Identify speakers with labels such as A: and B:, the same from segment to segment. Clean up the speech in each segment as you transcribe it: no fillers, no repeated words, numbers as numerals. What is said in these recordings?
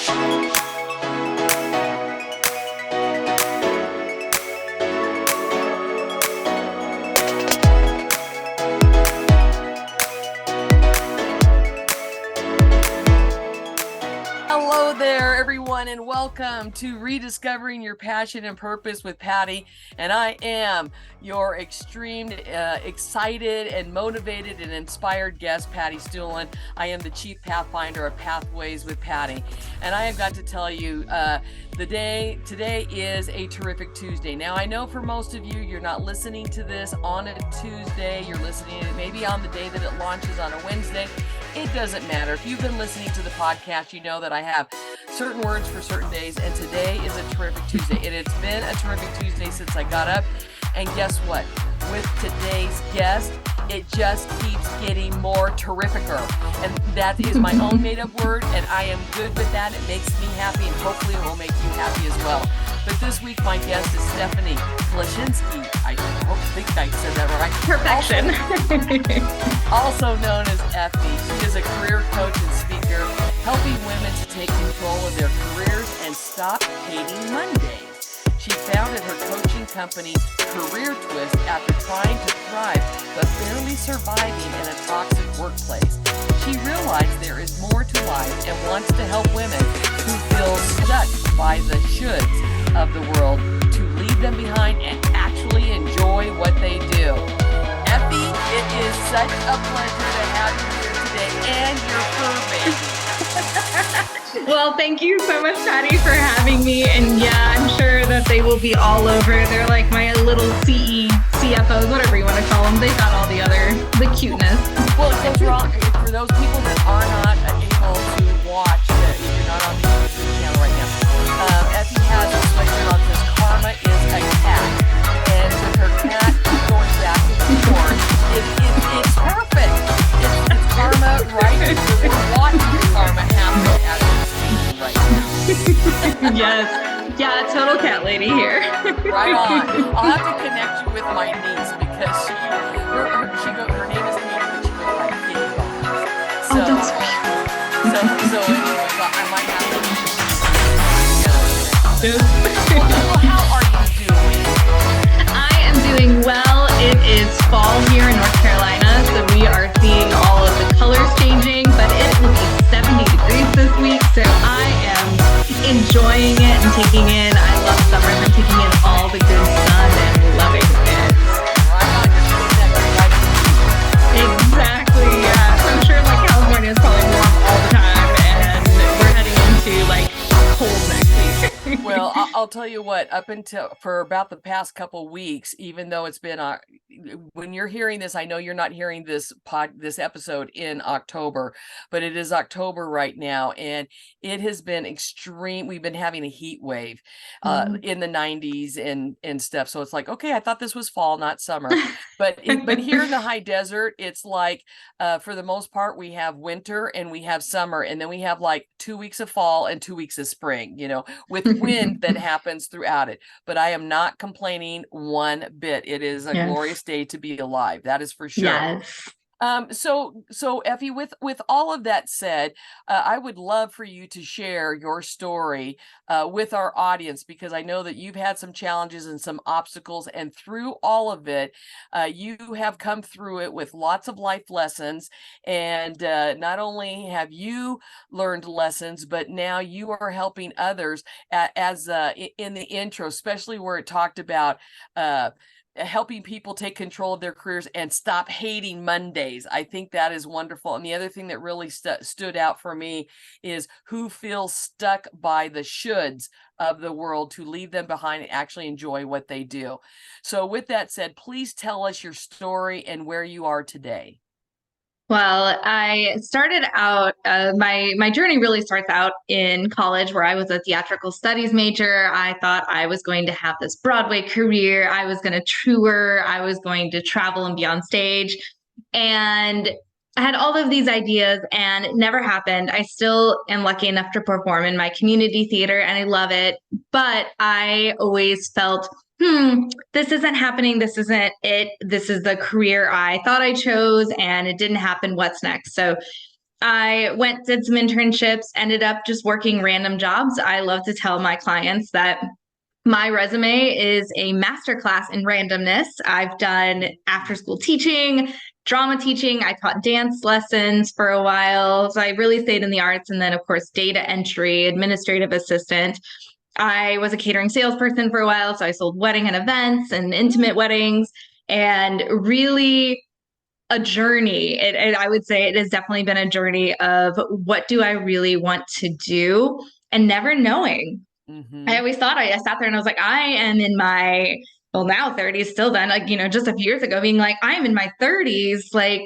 A: Hello there, everyone, and welcome to Rediscovering Your Passion and Purpose with Patty. And I am your extreme, excited and motivated and inspired guest, Patty Stuhlin. I am the Chief Pathfinder of Pathways with Patty. And I have got to tell you, today is a terrific Tuesday. Now, I know for most of you, you're not listening to this on a Tuesday. You're listening to it maybe on the day that it launches on a Wednesday. It doesn't matter. If you've been listening to the podcast, you know that I have certain words for certain days, and today is a terrific Tuesday. It's been a terrific Tuesday since I got up, and guess what? With today's guest, it just keeps getting more terrificer, and that is my own made-up word, and I am good with that. It makes me happy, and hopefully it will make you happy as well. But this week, my guest is Stephanie Kleshinski. I think I said that right.
B: Perfection.
A: Also known as Effie. She is a career coach and speaker, helping women to take control of their careers and stop hating Mondays. She founded her coaching company, Career Twist, after trying to thrive but barely surviving in a toxic workplace. She realized there is more to life and wants to help women who feel stuck by the shoulds of the world to leave them behind and actually enjoy what they do. Effie, it is such a pleasure to have you here today, and your fur baby.
B: Well, thank you so much, Patty, for having me. And yeah, I'm sure that they will be all over. They're like my little CFOs, whatever you want to call them. They got all the cuteness.
A: Well, it's wrong for those people that are not able to watch, if you're not on the YouTube channel right now. Effie has a sweatshirt on that says Karma is a cat. And with her cat going back and forth, it's perfect. It's Karma, right? We're watching Karma happen as we're speaking right now.
B: Yes. Yeah, total cat lady here.
A: Right on. I'll have to connect you with my niece because her name is Katie, but she goes by Kitty Box. So,
B: that's cute.
A: So anyway, I might have to
B: Well,
A: how are you doing?
B: I am doing well. It is fall here in North Carolina, so we are seeing all of the colors changing, but it will be 70 degrees this week, so I am enjoying it and taking in. I love summer. I'm taking in all the good sun and loving it.
A: Right on, you're doing that right.
B: Exactly, yeah. So I'm sure like California is probably warm all the time, and we're heading into like cold next week.
A: Well, I'll tell you what, for about the past couple weeks, even though it's been, when you're hearing this, I know you're not hearing this episode in October, but it is October right now. And it has been extreme. We've been having a heat wave in the 90s and stuff. So it's like, okay, I thought this was fall, not summer. But here in the high desert, it's like, for the most part, we have winter and we have summer. And then we have like 2 weeks of fall and 2 weeks of spring, with wind that happens throughout it. But I am not complaining one bit. It is a glorious day to be alive. That is for sure.
B: Yes.
A: So Effie, with all of that said, I would love for you to share your story with our audience, because I know that you've had some challenges and some obstacles, and through all of it, you have come through it with lots of life lessons. And not only have you learned lessons, but now you are helping others as in the intro, especially where it talked about helping people take control of their careers and stop hating Mondays. I think that is wonderful. And the other thing that really stood out for me is who feels stuck by the shoulds of the world to leave them behind and actually enjoy what they do. So with that said, please tell us your story and where you are today.
B: Well, I started out, my journey really starts out in college, where I was a theatrical studies major. I thought I was going to have this Broadway career. I was going to tour. I was going to travel and be on stage. And I had all of these ideas, and it never happened. I still am lucky enough to perform in my community theater, and I love it. But I always felt, this isn't happening. This isn't it. This is the career I thought I chose, and it didn't happen. What's next? So I went, did some internships, ended up just working random jobs. I love to tell my clients that my resume is a masterclass in randomness. I've done after school teaching, drama teaching. I taught dance lessons for a while. So I really stayed in the arts. And then, of course, data entry, administrative assistant. I was a catering salesperson for a while. So I sold wedding and events and intimate weddings, and really a journey. I would say it has definitely been a journey of what do I really want to do, and never knowing. I
A: Mm-hmm.
B: always thought I sat there and I was like, I am in my, well, now 30s, still then, like, just a few years ago, being like, I'm in my 30s, like,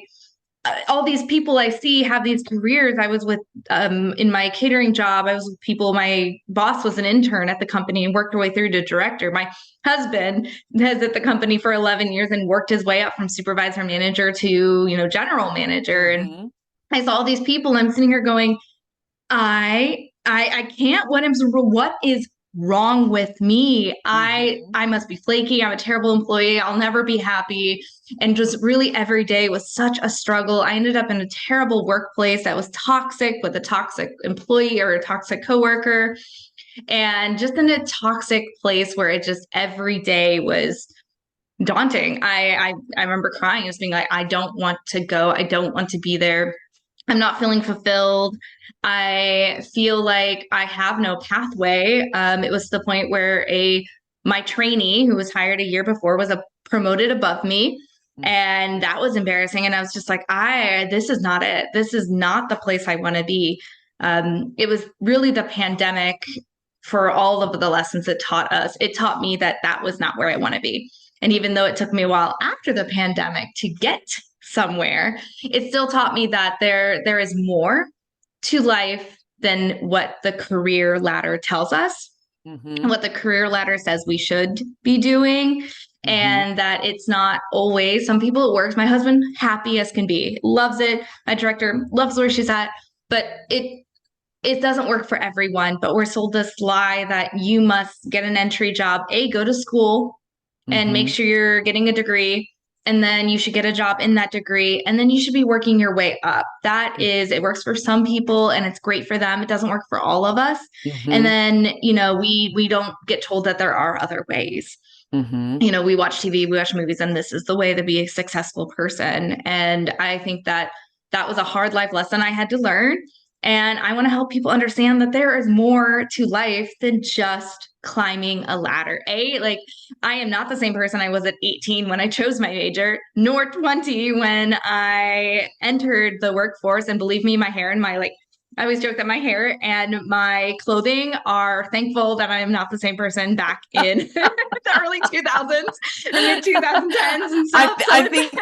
B: all these people I see have these careers. I was with, in my catering job, I was with people, my boss was an intern at the company and worked her way through to director. My husband has at the company for 11 years and worked his way up from supervisor manager to, general manager. And
A: Mm-hmm.
B: I saw all these people and I'm sitting here going, I can't. What is wrong with me?
A: Mm-hmm.
B: I must be flaky. I'm a terrible employee. I'll never be happy. And just really every day was such a struggle. I ended up in a terrible workplace that was toxic, with a toxic employee or a toxic coworker, and just in a toxic place where it just every day was daunting. I remember crying, just being like, I don't want to go. I don't want to be there. I'm not feeling fulfilled. I feel like I have no pathway. It was to the point where a my trainee who was hired a year before was promoted above me. And that was embarrassing. And I was just like, this is not it. This is not the place I want to be. It was really the pandemic, for all of the lessons it taught us. It taught me that that was not where I want to be. And even though it took me a while after the pandemic to get somewhere, it still taught me that there is more to life than what the career ladder tells us,
A: Mm-hmm.
B: what the career ladder says we should be doing.
A: Mm-hmm.
B: And that it's not always, some people it works. My husband, happy as can be, loves it. My director loves where she's at, but it doesn't work for everyone. But we're sold this lie that you must get an entry job, go to school and make
A: Mm-hmm.
B: sure you're getting a degree, and then you should get a job in that degree, and then you should be working your way up. That is, it works for some people and it's great for them. It doesn't work for all of us. And
A: Mm-hmm.
B: then, we don't get told that there are other ways.
A: Mm-hmm.
B: We watch TV, we watch movies, and this is the way to be a successful person. And I think that that was a hard life lesson I had to learn. And I want to help people understand that there is more to life than just climbing a ladder. Like, I am not the same person I was at 18 when I chose my major, nor 20 when I entered the workforce. And believe me, my hair and I always joke that my hair and my clothing are thankful that I am not the same person back in the early 2000s, the mid 2010s and stuff.
A: I think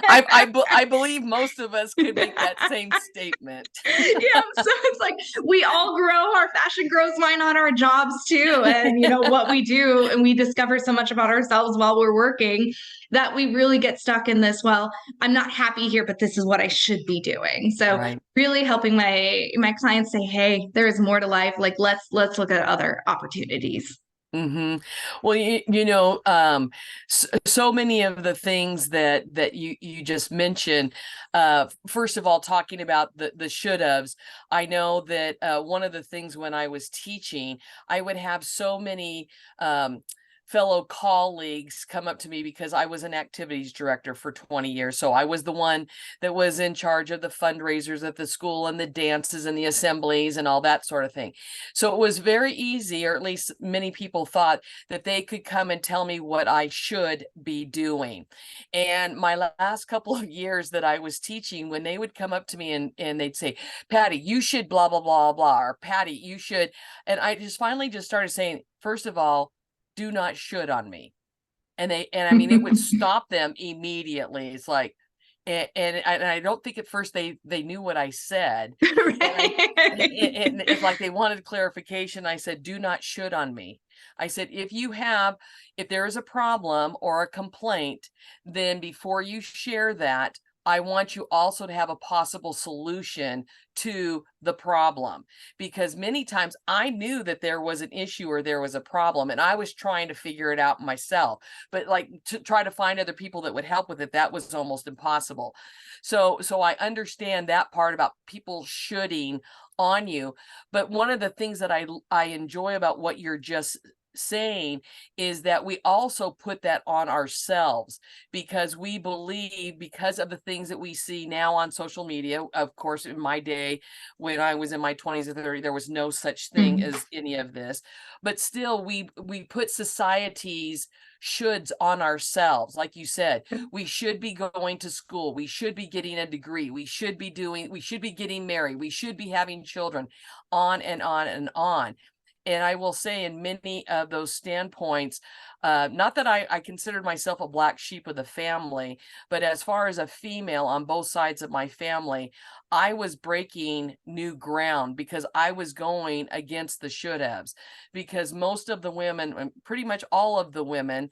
A: I believe most of us could make that same statement.
B: Yeah, so it's like we all grow, our fashion grows, mine on our jobs too, and what we do, and we discover so much about ourselves while we're working, that we really get stuck in this, well, I'm not happy here, but this is what I should be doing. So
A: Right.
B: really helping my clients say, hey, there is more to life. Like, let's look at other opportunities.
A: Mm-hmm. Well, so many of the things that you just mentioned. First of all, talking about the should haves, I know that one of the things when I was teaching, I would have so many fellow colleagues come up to me because I was an activities director for 20 years. So I was the one that was in charge of the fundraisers at the school and the dances and the assemblies and all that sort of thing. So it was very easy, or at least many people thought that they could come and tell me what I should be doing. And my last couple of years that I was teaching, when they would come up to me and they'd say, Patty, you should blah, blah, blah, blah, or Patty, you should. And I just finally just started saying, first of all, do not should on me. And I mean, it would stop them immediately. It's like, and I don't think at first they knew what I said. And it's like they wanted clarification. I said, do not should on me. I said, if there is a problem or a complaint, then before you share that, I want you also to have a possible solution to the problem, because many times I knew that there was an issue or there was a problem and I was trying to figure it out myself, but like to try to find other people that would help with it, that was almost impossible. So I understand that part about people shoulding on you. But one of the things that I enjoy about what you're just saying is that we also put that on ourselves, because we believe, because of the things that we see now on social media. Of course, in my day, when I was in my 20s or 30s, there was no such thing
B: Mhm.
A: as any of this. But still, we put society's shoulds on ourselves. Like you said, we should be going to school, we should be getting a degree, we should be getting married, we should be having children, on and on and on. And I will say, in many of those standpoints, not that I considered myself a black sheep of the family, but as far as a female on both sides of my family, I was breaking new ground because I was going against the should haves. Because most of the women, pretty much all of the women,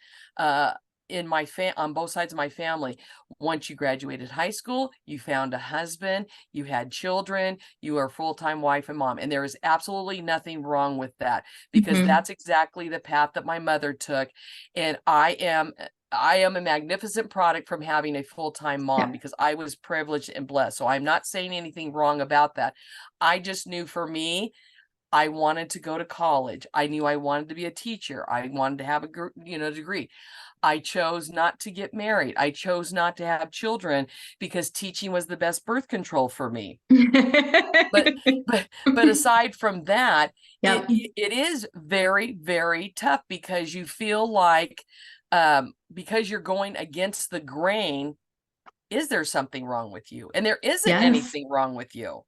A: in my on both sides of my family, once you graduated high school, you found a husband, you had children, you are a full-time wife and mom, and there is absolutely nothing wrong with that, because
B: Mhm.
A: that's exactly the path that my mother took. And I am a magnificent product from having a full-time mom,
B: Yeah.
A: because I was privileged and blessed. So I'm not saying anything wrong about that. I just knew, for me, I wanted to go to college. I knew I wanted to be a teacher. I wanted to have a degree. I chose not to get married. I chose not to have children, because teaching was the best birth control for me. But but aside from that, it
B: Yep.
A: it is very, very tough, because you feel like, because you're going against the grain, is there something wrong with you? And there isn't
B: Yes.
A: anything wrong with you.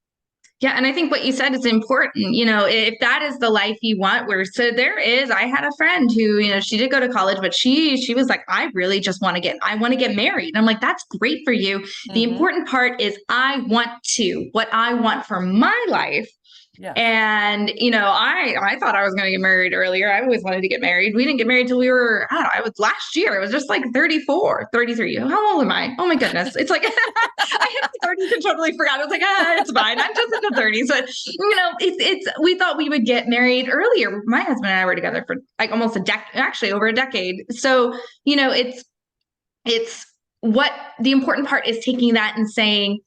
B: Yeah, and I think what you said is important. If that is the life you want, I had a friend who, she did go to college, but she was like, I want to get married. And I'm like, that's great for you. The
A: Mhm.
B: important part is what I want for my life.
A: Yes.
B: And I thought I was going to get married earlier. I always wanted to get married. We didn't get married till we were, I don't know, it was last year. It was just like 34, 33. How old am I? Oh my goodness. It's like I hit the 30s and totally forgot. I was like, it's fine. I'm just in the 30s. But we thought we would get married earlier. My husband and I were together for like almost a decade, actually over a decade. So, it's what the important part is, taking that and saying,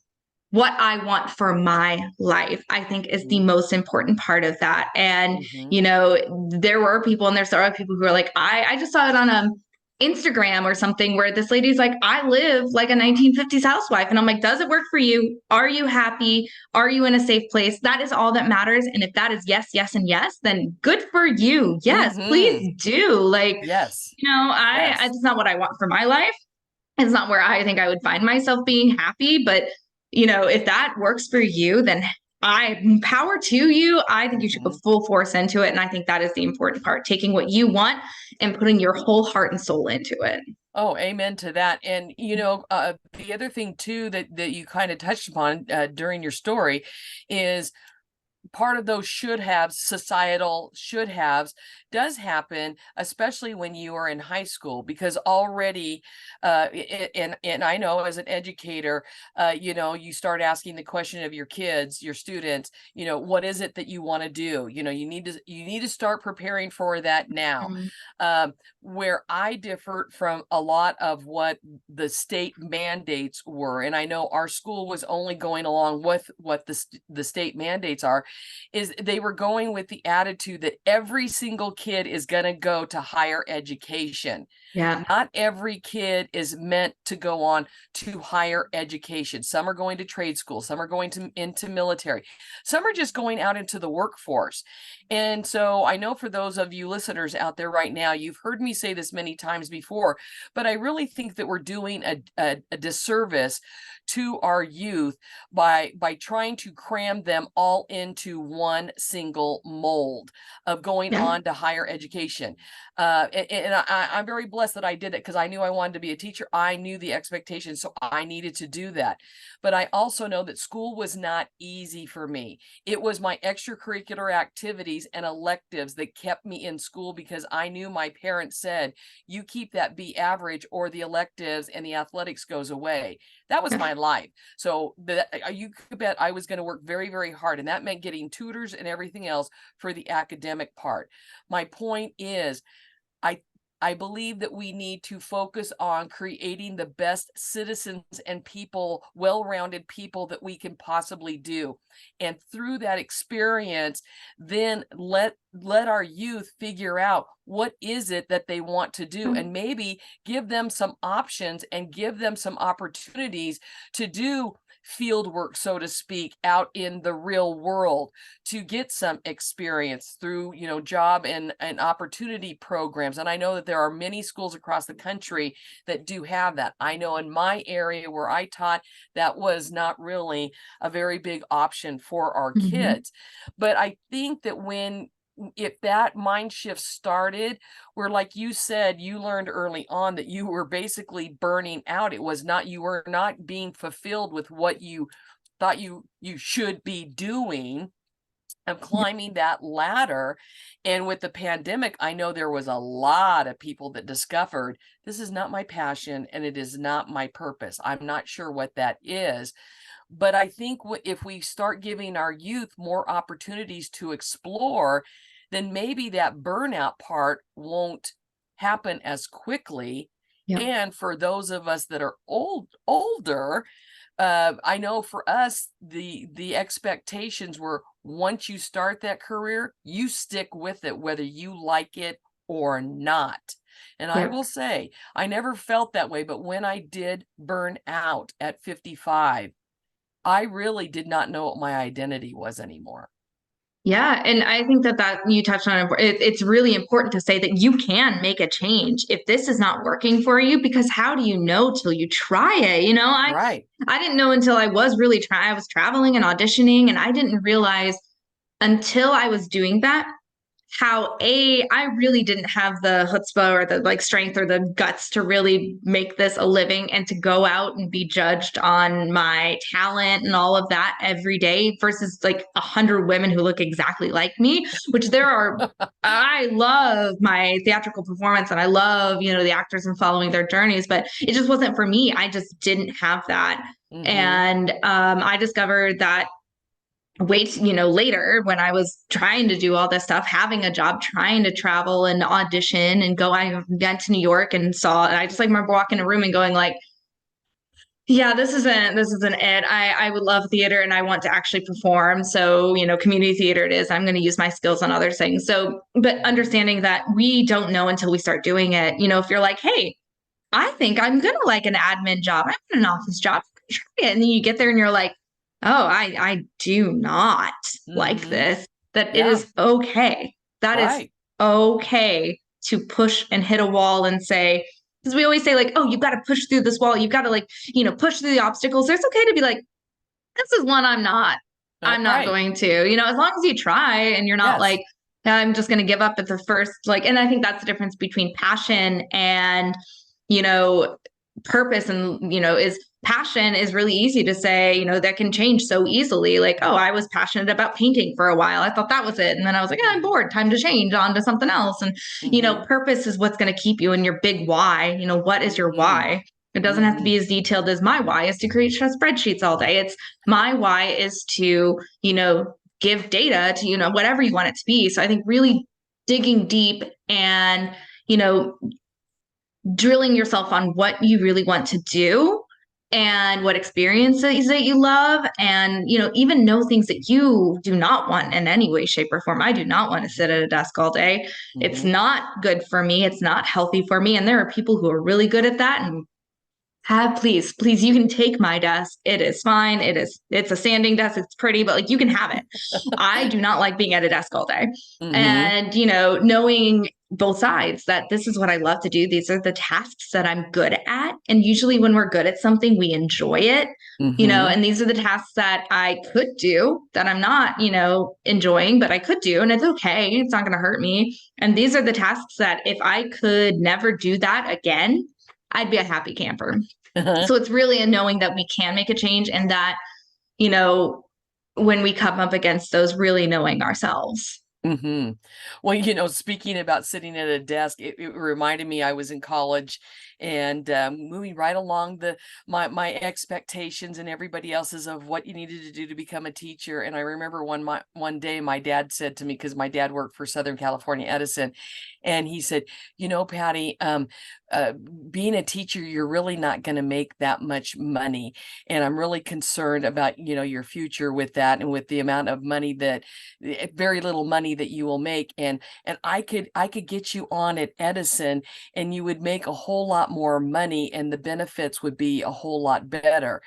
B: what I want for my life, I think, is the
A: Mhm.
B: most important part of that. And,
A: Mhm.
B: there were people, and there are people who are like, I just saw it on Instagram or something, where this lady's like, I live like a 1950s housewife. And I'm like, does it work for you? Are you happy? Are you in a safe place? That is all that matters. And if that is yes, yes, and yes, then good for you. Yes,
A: Mhm.
B: please do. Like,
A: Yes.
B: it's
A: Yes.
B: not what I want for my life. It's not where I think I would find myself being happy. But, if that works for you, then I power to you. I think you should go
A: Mhm.
B: full force into it. And I think that is the important part, taking what you want and putting your whole heart and soul into it.
A: Oh, amen to that. And the other thing too that you kind of touched upon during your story is, part of those should haves, societal should haves, does happen, especially when you are in high school, because already, and I know, as an educator, you start asking the question of your kids, your students, what is it that you want to do? You need to start preparing for that now.
B: Mm.
A: Where I differ from a lot of what the state mandates were, and I know our school was only going along with what the state mandates are, is they were going with the attitude that every single kid is going to go to higher education.
B: Yeah.
A: Not every kid is meant to go on to higher education. Some are going to trade school, some are going into military, some are just going out into the workforce. And so I know, for those of you listeners out there right now, you've heard me say this many times before, but I really think that we're doing a disservice to our youth by trying to cram them all into into one single mold of going
B: Yeah.
A: on to higher education. I'm very blessed that I did it, because I knew I wanted to be a teacher. I knew the expectations, so I needed to do that. But I also know that school was not easy for me. It was my extracurricular activities and electives that kept me in school, because I knew my parents said, you keep that B average or the electives and the athletics goes away. That was
B: Yeah.
A: my life. So you could bet I was going to work very, very hard. And that meant getting tutors and everything else for the academic part. My point is, I I believe that we need to focus on creating the best citizens and people, well-rounded people that we can possibly do. And through that experience, then let our youth figure out what is it that they want to do, and maybe give them some options and give them some opportunities to do field work, so to speak, out in the real world, to get some experience through, job and opportunity programs. And I know that there are many schools across the country that do have that. I know in my area where I taught, that was not really a very big option for our
B: Mhm.
A: kids. But I think that if that mind shift started, where, like you said, you learned early on that you were basically burning out. You were not being fulfilled with what you thought you should be doing, of
B: Yeah.
A: climbing that ladder. And with the pandemic, I know there was a lot of people that discovered, this is not my passion and it is not my purpose. I'm not sure what that is. But I think if we start giving our youth more opportunities to explore, then maybe that burnout part won't happen as quickly.
B: Yeah.
A: And for those of us that are older, I know for us, the expectations were, once you start that career, you stick with it, whether you like it or not. And I
B: Yeah.
A: will say, I never felt that way, but when I did burn out at 55, I really did not know what my identity was anymore.
B: Yeah, and I think that you touched on it's really important to say that you can make a change if this is not working for you, because how do you know till you try it?
A: Right.
B: I didn't know until I was really trying. I was traveling and auditioning, and I didn't realize until I was doing that how I really didn't have the chutzpah or the like strength or the guts to really make this a living and to go out and be judged on my talent and all of that every day versus like 100 women who look exactly like me, which there are. I love my theatrical performance and I love, the actors and following their journeys, but it just wasn't for me. I just didn't have that.
A: Hmm.
B: And I discovered that later when I was trying to do all this stuff, having a job, trying to travel and audition and go. I went to New York and I just like remember walking in a room and going like, yeah, this isn't it. I would love theater and I want to actually perform. So, community theater it is. I'm going to use my skills on other things. So, but
A: Hmm.
B: understanding that we don't know until we start doing it. If you're like, hey, I think I'm gonna like an admin job. I want an office job. Try it. And then you get there and you're like, oh, I do not like
A: Hmm.
B: this. That it
A: Yeah.
B: is okay. That is
A: Right.
B: okay to push and hit a wall and say, because we always say, like, oh, you've got to push through this wall. You've got to like, push through the obstacles. There's okay to be like, this is one I'm not
A: Right.
B: going to, as long as you try and you're not
A: Yes.
B: like, I'm just going to give up at the first, like, and I think that's the difference between passion and, you know, purpose and, is passion is really easy to say, that can change so easily. Like, oh, I was passionate about painting for a while. I thought that was it. And then I was like, I'm bored, time to change on to something else. And,
A: Hmm.
B: purpose is what's going to keep you in your big why. What is your
A: Hmm.
B: why? It doesn't have to
A: Hmm.
B: be as detailed as my why is to create spreadsheets all day. It's my why is to, give data to, whatever you want it to be. So I think really digging deep and, you know, drilling yourself on what you really want to do and what experiences that you love and even know things that you do not want in any way shape or form. I do not want to sit at a desk all day. It's
A: Hmm.
B: not good for me. It's not healthy for me, and there are people who are really good at that and please, you can take my desk. It is fine. It's a sanding desk. It's pretty, but like you can have it. I do not like being at a desk all day.
A: Hmm.
B: And, knowing both sides, that this is what I love to do. These are the tasks that I'm good at. And usually when we're good at something, we enjoy it,
A: Mm-hmm.
B: and these are the tasks that I could do that I'm not, enjoying, but I could do, and it's okay. It's not going to hurt me. And these are the tasks that if I could never do that again, I'd be a happy camper. So it's really a knowing that we can make a change, and that, you know, when we come up against those, really knowing ourselves.
A: Mm-hmm. Well, speaking about sitting at a desk, it reminded me I was in college and moving right along my expectations and everybody else's of what you needed to do to become a teacher. And I remember one day my dad said to me, because my dad worked for Southern California Edison, and he said, Patty, being a teacher, you're really not going to make that much money, and I'm really concerned about your future with that, and with the amount of money that very little money that you will make. And I could get you on at Edison, and you would make a whole lot more money, and the benefits would be a whole lot better.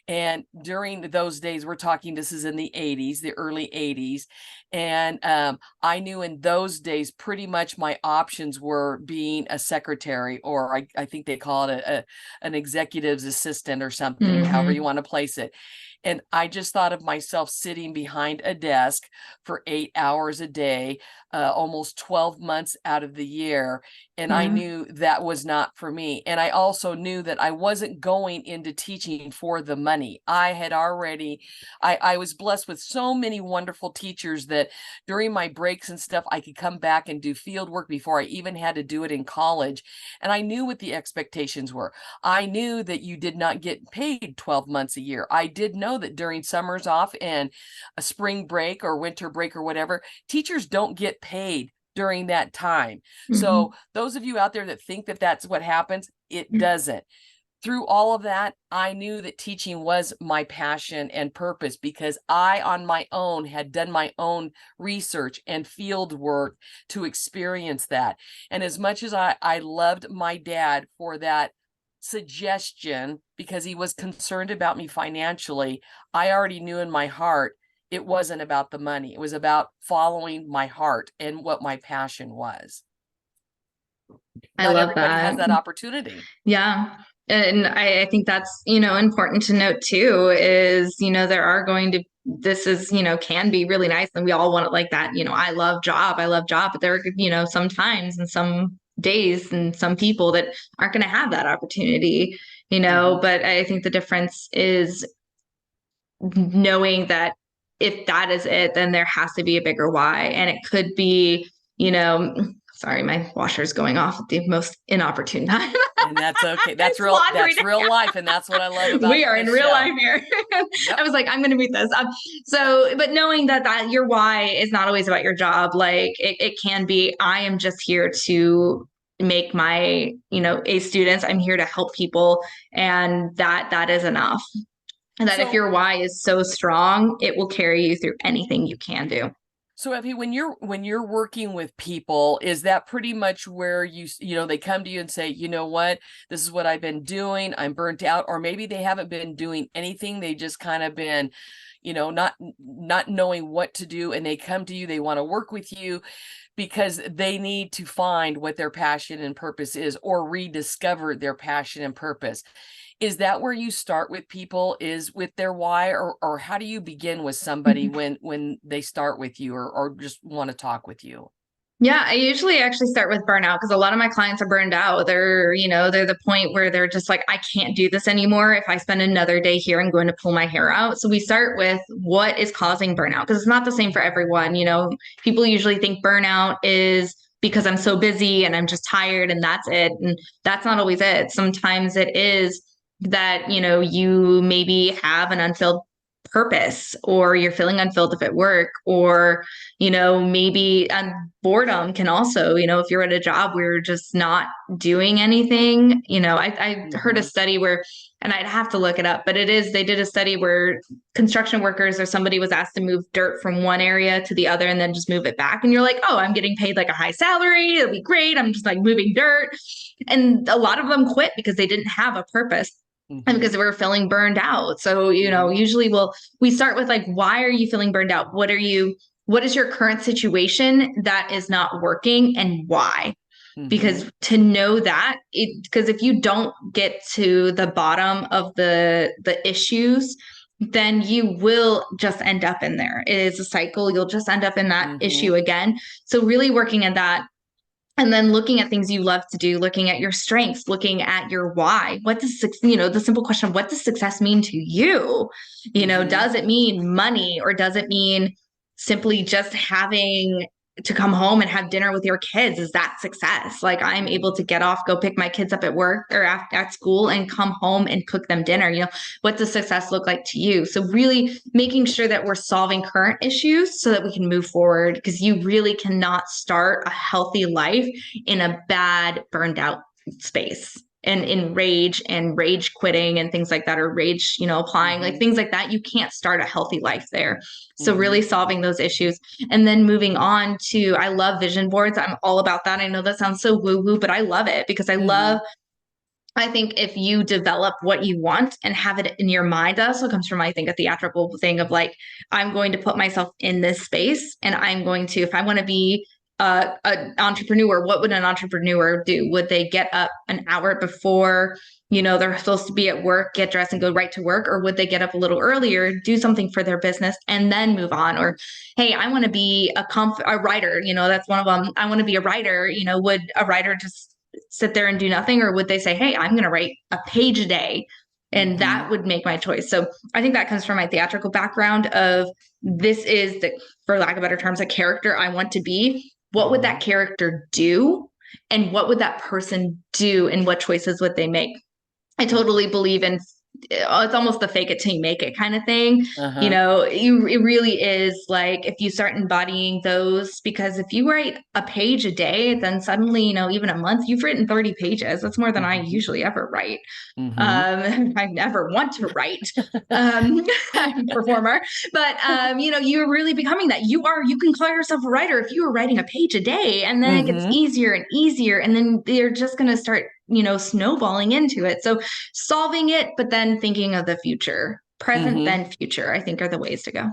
A: And during those days, we're talking, this is in the 80s, the early 80s. And I knew in those days, pretty much my options were being a secretary, or I think they call it an executive's assistant or something, however you want to place it. And I just thought of myself sitting behind a desk for 8 hours a day, almost 12 months out of the year. And I
B: Yeah.
A: knew that was not for me. And I also knew that I wasn't going into teaching for the money. I was blessed with so many wonderful teachers that during my breaks and stuff, I could come back and do field work before I even had to do it in college. And I knew what the expectations were. I knew that you did not get paid 12 months a year. I did know that during summers off and a spring break or winter break or whatever, teachers don't get paid during that time.
B: Mhm.
A: So those of you out there that think that that's what happens, it doesn't. Through all of that, I knew that teaching was my passion and purpose, because I, on my own, had done my own research and field work to experience that. And as much as I loved my dad for that suggestion, because he was concerned about me financially, I already knew in my heart it wasn't about the money. It was about following my heart and what my passion was.
B: I
A: Not
B: love
A: everybody has
B: that.
A: that opportunity.
B: Yeah. And I think that's, important to note too, is, there are going to, this is, can be really nice. And we all want it like that. I love job, but there are, some times and some days and some people that aren't going to have that opportunity,
A: Mhm.
B: but I think the difference is knowing that if that is it, then there has to be a bigger why. And it could be, sorry, my washer's going off at the most inopportune time.
A: And that's okay. That's
B: It's
A: real.
B: laundry
A: That's real
B: day.
A: life, and that's what I love about
B: We are in
A: this
B: real life
A: show.
B: here. I
A: Yep.
B: was like, I'm going to mute this. So, but knowing that your why is not always about your job, like it can be, I am just here to make my, A students. I'm here to help people, and that is enough. And that if
A: So,
B: your why is so strong, it will carry you through anything you can do.
A: so Effie, when you're working with people, is that pretty much where they come to you and say, you know what, this is what I've been doing, I'm burnt out, or maybe they haven't been doing anything, they just kind of been, not knowing what to do, and they come to you, they want to work with you because they need to find what their passion and purpose is, or rediscover their passion and purpose. Is that where you start with people, is with their why, or how do you begin with somebody when they start with you, or just want to talk with you?
B: Yeah, I usually actually start with burnout because a lot of my clients are burned out. They're the point where they're just like, I can't do this anymore. If I spend another day here, I'm going to pull my hair out. So we start with what is causing burnout, because it's not the same for everyone. People usually think burnout is because I'm so busy and I'm just tired and that's it. And that's not always it. Sometimes it is that, you maybe have an unfilled purpose, or you're feeling unfilled if at work, or maybe boredom can also, if you're at a job where you're just not doing anything. I heard a
A: Mm-hmm.
B: study where, and I'd have to look it up, but they did a study where construction workers or somebody was asked to move dirt from one area to the other and then just move it back. And you're like, oh, I'm getting paid like a high salary. It'll be great. I'm just like moving dirt. And a lot of them quit because they didn't have a purpose and
A: Mm-hmm.
B: because they were feeling burned out. So,
A: Mm-hmm.
B: usually we start with like, why are you feeling burned out? What are you what is your current situation that is not working and why?
A: Mm-hmm.
B: Because to know that, because if you don't get to the bottom of the issues, then you will just end up in there. It is a cycle. You'll just end up in that
A: Mm-hmm.
B: issue again. So really working at that, and then looking at things you love to do, looking at your strengths, looking at your why. What does, the simple question of what does success mean to you?
A: Mm-hmm.
B: Does it mean money, or does it mean simply just having to come home and have dinner with your kids? Is that success? Like, I'm able to get off, go pick my kids up at work or at school and come home and cook them dinner. What does success look like to you? So really making sure that we're solving current issues so that we can move forward, because you really cannot start a healthy life in a bad, burned out space. And in rage quitting and things like that, or rage, applying, like
A: Mm-hmm.
B: things like that, you can't start a healthy life there. So
A: Mm-hmm.
B: really solving those issues, and then moving on to, I love vision boards. I'm all about that. I know that sounds so woo woo, but I love it because
A: Mm-hmm.
B: I think if you develop what you want and have it in your mind, that also comes from, I think, a theatrical thing of like, I'm going to put myself in this space, and I'm going to, if I want to be an entrepreneur, what would an entrepreneur do? Would they get up an hour before, they're supposed to be at work, get dressed and go right to work? Or would they get up a little earlier, do something for their business and then move on? Or, hey, I want to be a writer, that's one of them. I want to be a writer, would a writer just sit there and do nothing, or would they say, hey, I'm going to write a page a day, and
A: Mm-hmm.
B: that would make my choice? So I think that comes from my theatrical background of, this is the, for lack of better terms, a character I want to be. What would
A: Mm-hmm.
B: that character do, and what would that person do, and what choices would they make? I totally believe in, it's almost the fake it till you make it kind of thing.
A: Uh-huh.
B: It really is like, if you start embodying those, because if you write a page a day, then suddenly, even a month, you've written 30 pages. That's more than I
A: Mm-hmm.
B: usually ever write.
A: Mm-hmm.
B: I never want to write. I'm a performer, but you're really becoming that. You can call yourself a writer if you were writing a page a day, and then it gets
A: Mm-hmm.
B: easier and easier, and then they're just going to start, snowballing into it. So solving it, but then thinking of the future, present,
A: Mm-hmm.
B: then future, I think are the ways to go.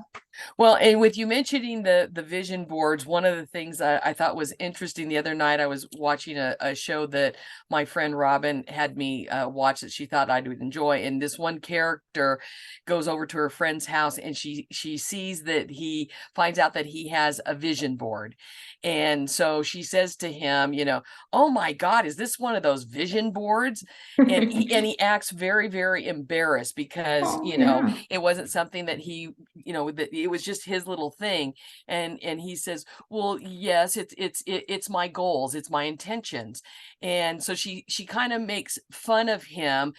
A: Well, and with you mentioning the vision boards, one of the things I thought was interesting the other night, I was watching a show that my friend Robin had me watch that she thought I would enjoy, and this one character goes over to her friend's house, and she sees that he finds out that he has a vision board, and so she says to him, "Oh my God, is this one of those vision boards?" And he acts very, very embarrassed because
B: Oh yeah.
A: it wasn't something that he that it was just his little thing. And he says, well, yes, it's my goals, it's my intentions. And so she kind of makes fun of him,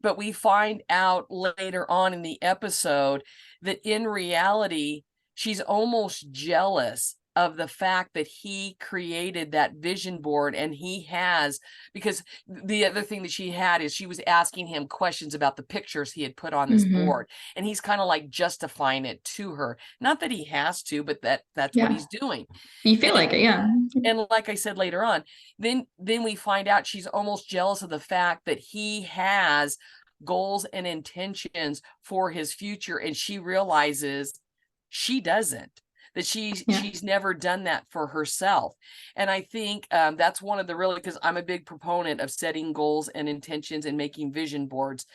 A: but we find out later on in the episode that in reality she's almost jealous of the fact that he created that vision board, and he has, because the other thing that she had is she was asking him questions about the pictures he had put on this
B: Mm-hmm.
A: board, and he's kind of like justifying it to her, not that he has to, but that's what
B: Yeah.
A: he's doing.
B: You feel
A: and
B: like it. Yeah.
A: and like I said later on, then we find out she's almost jealous of the fact that he has goals and intentions for his future, and she realizes she doesn't, that
B: Yeah.
A: she's never done that for herself. And I think that's one of the really, because I'm a big proponent of setting goals and intentions and making vision boards,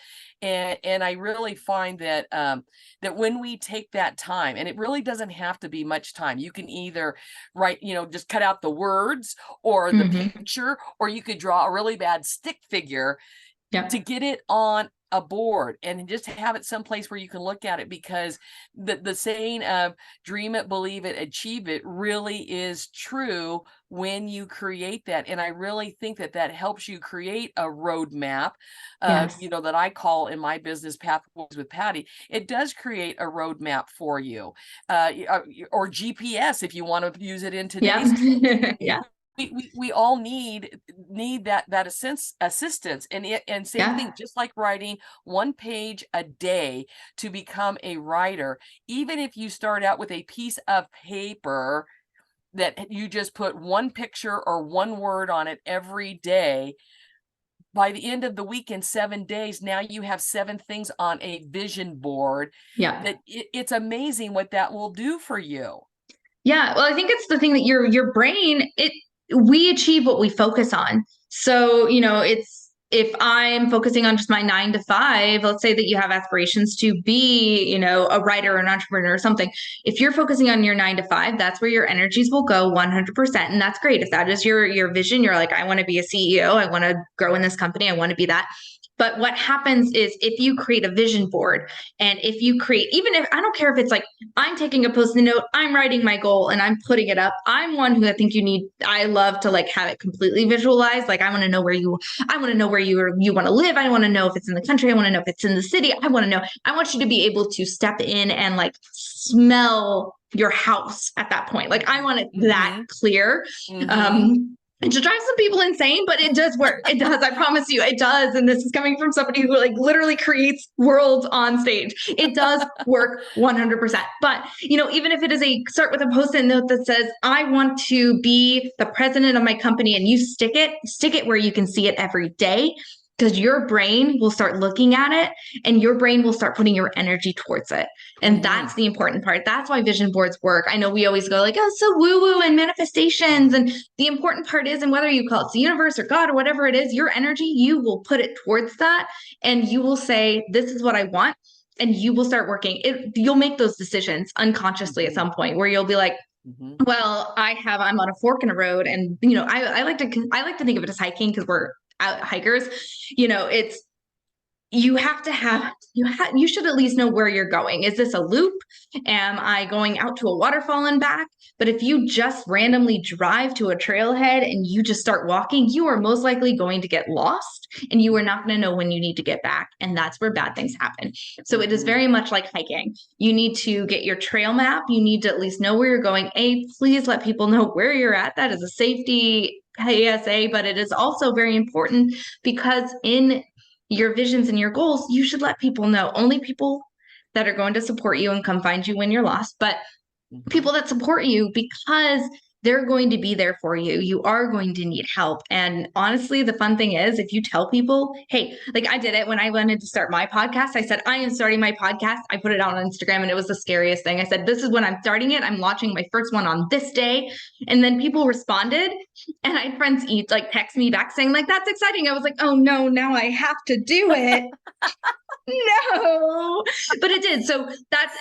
A: and I really find that that when we take that time, and it really doesn't have to be much time, you can either write, just cut out the words or the
B: Mm-hmm.
A: picture, or you could draw a really bad stick figure to
B: Yep.
A: get it on a board and just have it someplace where you can look at it, because the saying of dream it, believe it, achieve it really is true when you create that. And I really think that that helps you create a roadmap,
B: Yes.
A: that I call in my business Pathways with Patty. It does create a roadmap for you, or GPS if you want to use it in today's.
B: Yep. Yeah.
A: We all need that assistance, and same thing,
B: Yeah.
A: just like writing one page a day to become a writer. Even if you start out with a piece of paper that you just put one picture or one word on it every day, by the end of the week, in 7 days, now you have 7 things on a vision board
B: Yeah.
A: that it's amazing what that will do for you.
B: Yeah. Well, I think it's the thing that your brain, we achieve what we focus on. So, if I'm focusing on just my 9 to 5, let's say that you have aspirations to be, a writer or an entrepreneur or something. If you're focusing on your 9 to 5, that's where your energies will go 100%. And that's great. If that is your vision, you're like, I want to be a CEO, I want to grow in this company, I want to be that. But what happens is if you create a vision board, and if you create, even if I don't care if it's like I'm taking a post-it note, I'm writing my goal and I'm putting it up. I'm one who I think I love to like have it completely visualized. Like I want to know where you want to live. I want to know if it's in the country. I want to know if it's in the city. I want you to be able to step in and like smell your house at that point. Like I want it that clear. And to drive some people insane, but it does work. It does. I promise you, it does. And this is coming from somebody who like literally creates worlds on stage. It does work 100%. But, even if it is start with a post-it note that says, I want to be the president of my company, and you stick it where you can see it every day, because your brain will start looking at it and your brain will start putting your energy towards it. And that's the important part. That's why vision boards work. I know we always go like, oh, so woo-woo and manifestations. And the important part is, and whether you call it the universe or God or whatever it is, your energy, you will put it towards that. And you will say, this is what I want. And you will start working. You'll make those decisions unconsciously at some point where you'll be like, well, I'm on a fork in a road. And, I like to think of it as hiking, because we're out hikers. It's, you should at least know where you're going. Is this a loop? Am I going out to a waterfall and back? But if you just randomly drive to a trailhead and you just start walking, you are most likely going to get lost, and you are not going to know when you need to get back. And that's where bad things happen. So it is very much like hiking. You need to get your trail map. You need to at least know where you're going. Please let people know where you're at. That is a safety PSA, but it is also very important, because in your visions and your goals, you should let people know. Only people that are going to support you and come find you when you're lost, but people that support you because they're going to be there for you. You are going to need help. And honestly, the fun thing is, if you tell people, hey, like I did it when I wanted to start my podcast. I said, I am starting my podcast. I put it out on Instagram, and it was the scariest thing. I said, this is when I'm starting it. I'm launching my first one on this day. And then people responded, and I had friends text me back saying like, that's exciting. I was like, oh no, now I have to do it. No, but it did. So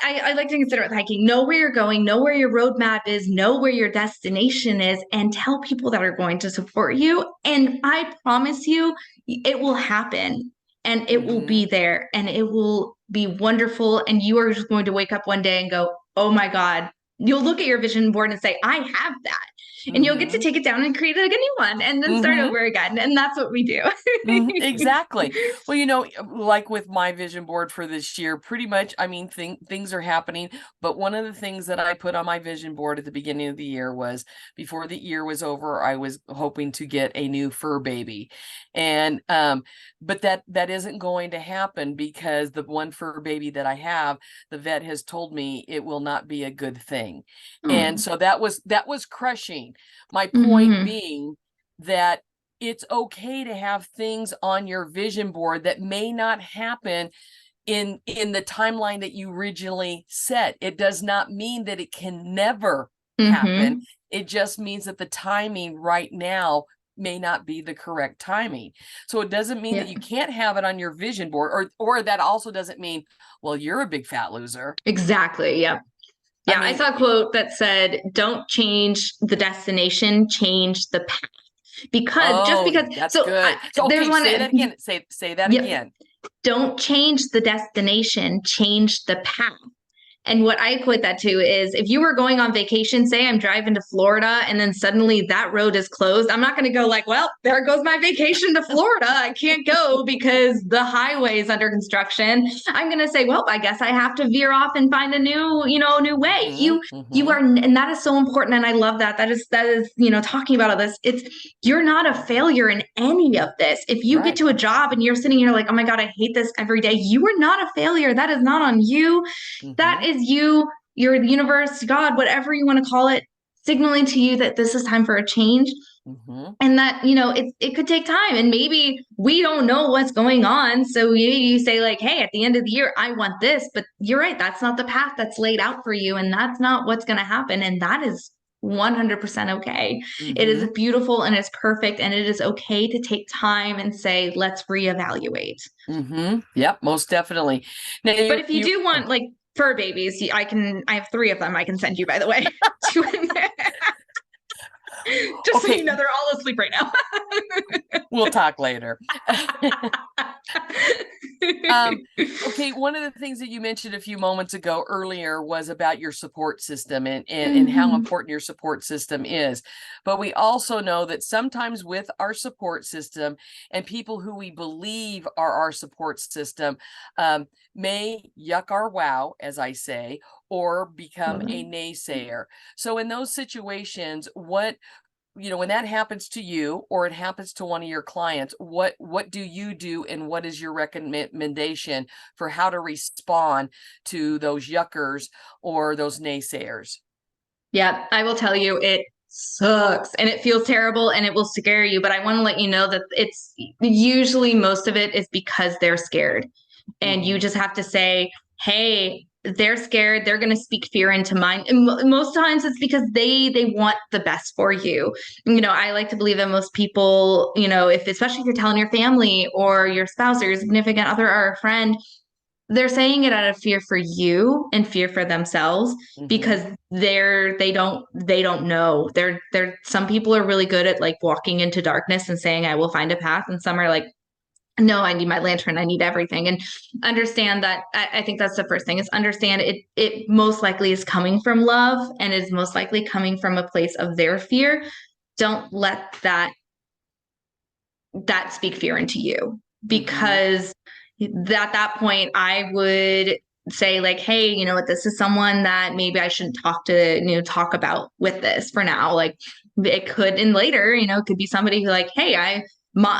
B: I like to consider it with hiking. Know where you're going, know where your roadmap is, know where your destination is, and tell people that are going to support you. And I promise you, it will happen, and it will be there, and it will be wonderful. And you are just going to wake up one day and go, oh my God. You'll look at your vision board and say, I have that. And you'll get to take it down and create a new one, and then start over again. And that's what we do.
A: Exactly. Well, like with my vision board for this year, pretty much, I mean, things are happening. But one of the things that I put on my vision board at the beginning of the year was, before the year was over, I was hoping to get a new fur baby. And, but that isn't going to happen, because the one fur baby that I have, the vet has told me it will not be a good thing. And so that was crushing. My point being that it's okay to have things on your vision board that may not happen in the timeline that you originally set. It does not mean that it can never happen. It just means that the timing right now may not be the correct timing. So it doesn't mean that you can't have it on your vision board, or that also doesn't mean, well, you're a big fat loser.
B: Exactly. Yep. Yeah, I saw a quote that said, don't change the destination, change the path. Because
A: that's good. There's one. Say that again. Say that again.
B: Don't change the destination, change the path. And what I equate that to is, if you were going on vacation, say I'm driving to Florida, and then suddenly that road is closed, I'm not going to go like, well, there goes my vacation to Florida. I can't go because the highway is under construction. I'm going to say, well, I guess I have to veer off and find a new way. You are, and that is so important. And I love that. That is, talking about all this, you're not a failure in any of this. If you get to a job and you're sitting here like, oh my God, I hate this every day, you are not a failure. That is not on you. That is you, your universe, God, whatever you want to call it, signaling to you that this is time for a change.
A: Mm-hmm.
B: And that, it could take time, and maybe we don't know what's going on. So you say like, hey, at the end of the year I want this, but you're right, that's not the path that's laid out for you, and that's not what's going to happen, and that is 100% okay. It is
A: Mm-hmm.
B: beautiful and it's perfect, and it is okay to take time and say, let's reevaluate.
A: Mm-hmm. Yep, most definitely. Now
B: But
A: you
B: if you
A: you
B: do want like fur babies, I have 3 of them I can send you, by the way. Just so you
A: okay,
B: know, they're all asleep right now.
A: we'll talk later. Um, okay, one of the things that you mentioned a few moments ago earlier was about your support system, and how
B: Mhm.
A: important your support system is. But we also know that sometimes with our support system and people who we believe are our support system, may yuck our wow, as I say, or become a naysayer. So in those situations, when that happens to you or it happens to one of your clients, what do you do, and what is your recommendation for how to respond to those yuckers or those naysayers?
B: Yeah, I will tell you, it sucks and it feels terrible and it will scare you. But I want to let you know that it's usually most of it is because they're scared. And you
A: Mhm.
B: just have to say, hey, they're scared. They're going to speak fear into mine. And most times it's because they want the best for you. I like to believe that most people, if especially if you're telling your family or your spouse or your significant other or a friend, they're saying it out of fear for you and fear for themselves,
A: Mhm.
B: because they don't know. They're some people are really good at like walking into darkness and saying I will find a path, and some are like, no, I need my lantern, I need everything. And understand that, I think that's the first thing, is understand it most likely is coming from love, and is most likely coming from a place of their fear. Don't let that speak fear into you,
A: Mhm.
B: because at that point I would say like, hey, you know what, this is someone that maybe I shouldn't talk about with this for now. Like, it could, and later, it could be somebody who like, hey,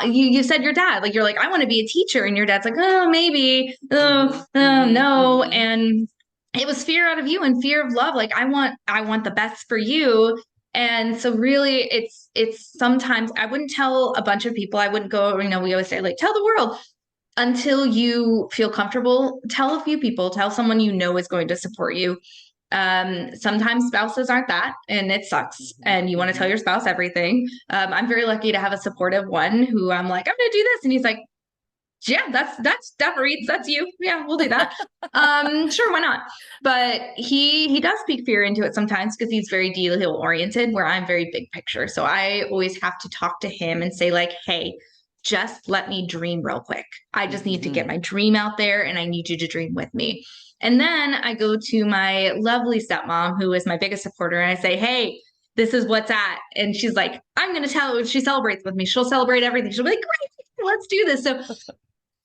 B: you said your dad, like, you're like, I want to be a teacher, and your dad's like, oh, maybe,
A: Mhm. Mhm.
B: no.
A: Mhm.
B: And it was fear out of you and fear of love, like, I want the best for you. And so really, it's sometimes I wouldn't tell a bunch of people. I wouldn't go, we always say like, tell the world. Until you feel comfortable, tell a few people, tell someone is going to support you. Sometimes spouses aren't that, and it sucks,
A: Mhm.
B: and you want to tell
A: Mhm.
B: your spouse everything. I'm very lucky to have a supportive one who I'm like, I'm gonna do this, and he's like, yeah, that reads, that's you. Yeah, we'll do that. Sure, why not? But he does speak fear into it sometimes, because he's very detail oriented, where I'm very big picture. So I always have to talk to him and say like, hey, just let me dream real quick. I just need to get
A: Mhm.
B: my dream out there, and I need you to dream with me. And then I go to my lovely stepmom, who is my biggest supporter, and I say, hey, this is what's at. And she's like, I'm going to tell her. She celebrates with me. She'll celebrate everything. She'll be like, great, let's do this. So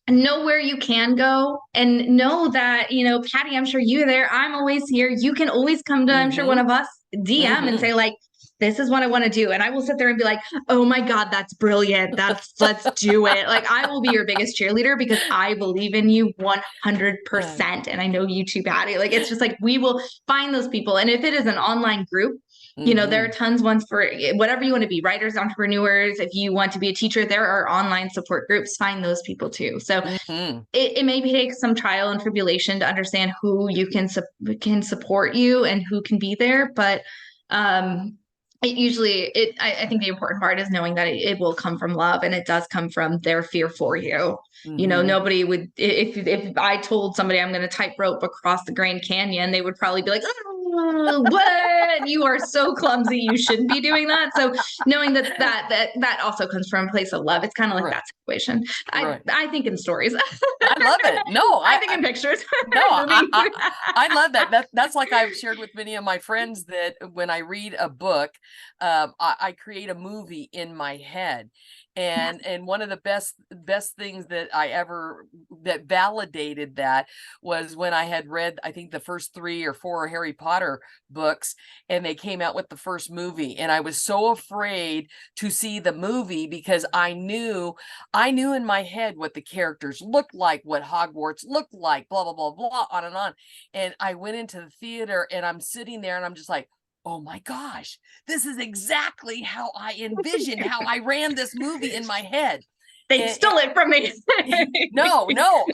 B: know where you can go, and know that, Patty, I'm sure you're there, I'm always here, you can always come to, I'm sure, one
A: Mhm.
B: of us DM and
A: Mhm.
B: say like, this is what I want to do, and I will sit there and be like, oh my god, that's brilliant, let's do it. Like, I will be your biggest cheerleader, because I believe in you
A: Yeah.
B: 100%, and I know you too, Patty. Like, it's just like, we will find those people. And if it is an online group, there are
A: Mhm.
B: tons ones for whatever you want to be, writers, entrepreneurs. If you want to be a teacher, there are online support groups. Find those people too. So
A: Mhm.
B: it may take some trial and tribulation to understand who you can support you and who can be there. But um, I think the important part is knowing that it will come from love, and it does come from their fear for you.
A: Mhm.
B: Nobody would, if I told somebody I'm going to tightrope across the Grand Canyon, they would probably be like, oh, what? You are so clumsy. You shouldn't be doing that. So knowing that also comes from a place of love. It's kind of like
A: Right.
B: that situation. I
A: Right.
B: I think in stories.
A: I love it. No,
B: I think in pictures,
A: no,
B: movies.
A: I love that. That's like I've shared with many of my friends, that when I read a book, I create a movie in my head.
B: Yes.
A: And one of the best things that I ever that validated that was when I had read, I think, the first 3 or 4 Harry Potter books, and they came out with the first movie. And I was so afraid to see the movie, because I knew in my head what the characters looked like, what Hogwarts looked like, blah, blah, blah, blah, on and on. And I went into the theater, and I'm sitting there, and I'm just like, oh my gosh, this is exactly how I envisioned how I ran this movie in my head.
B: They stole it from me.
A: No,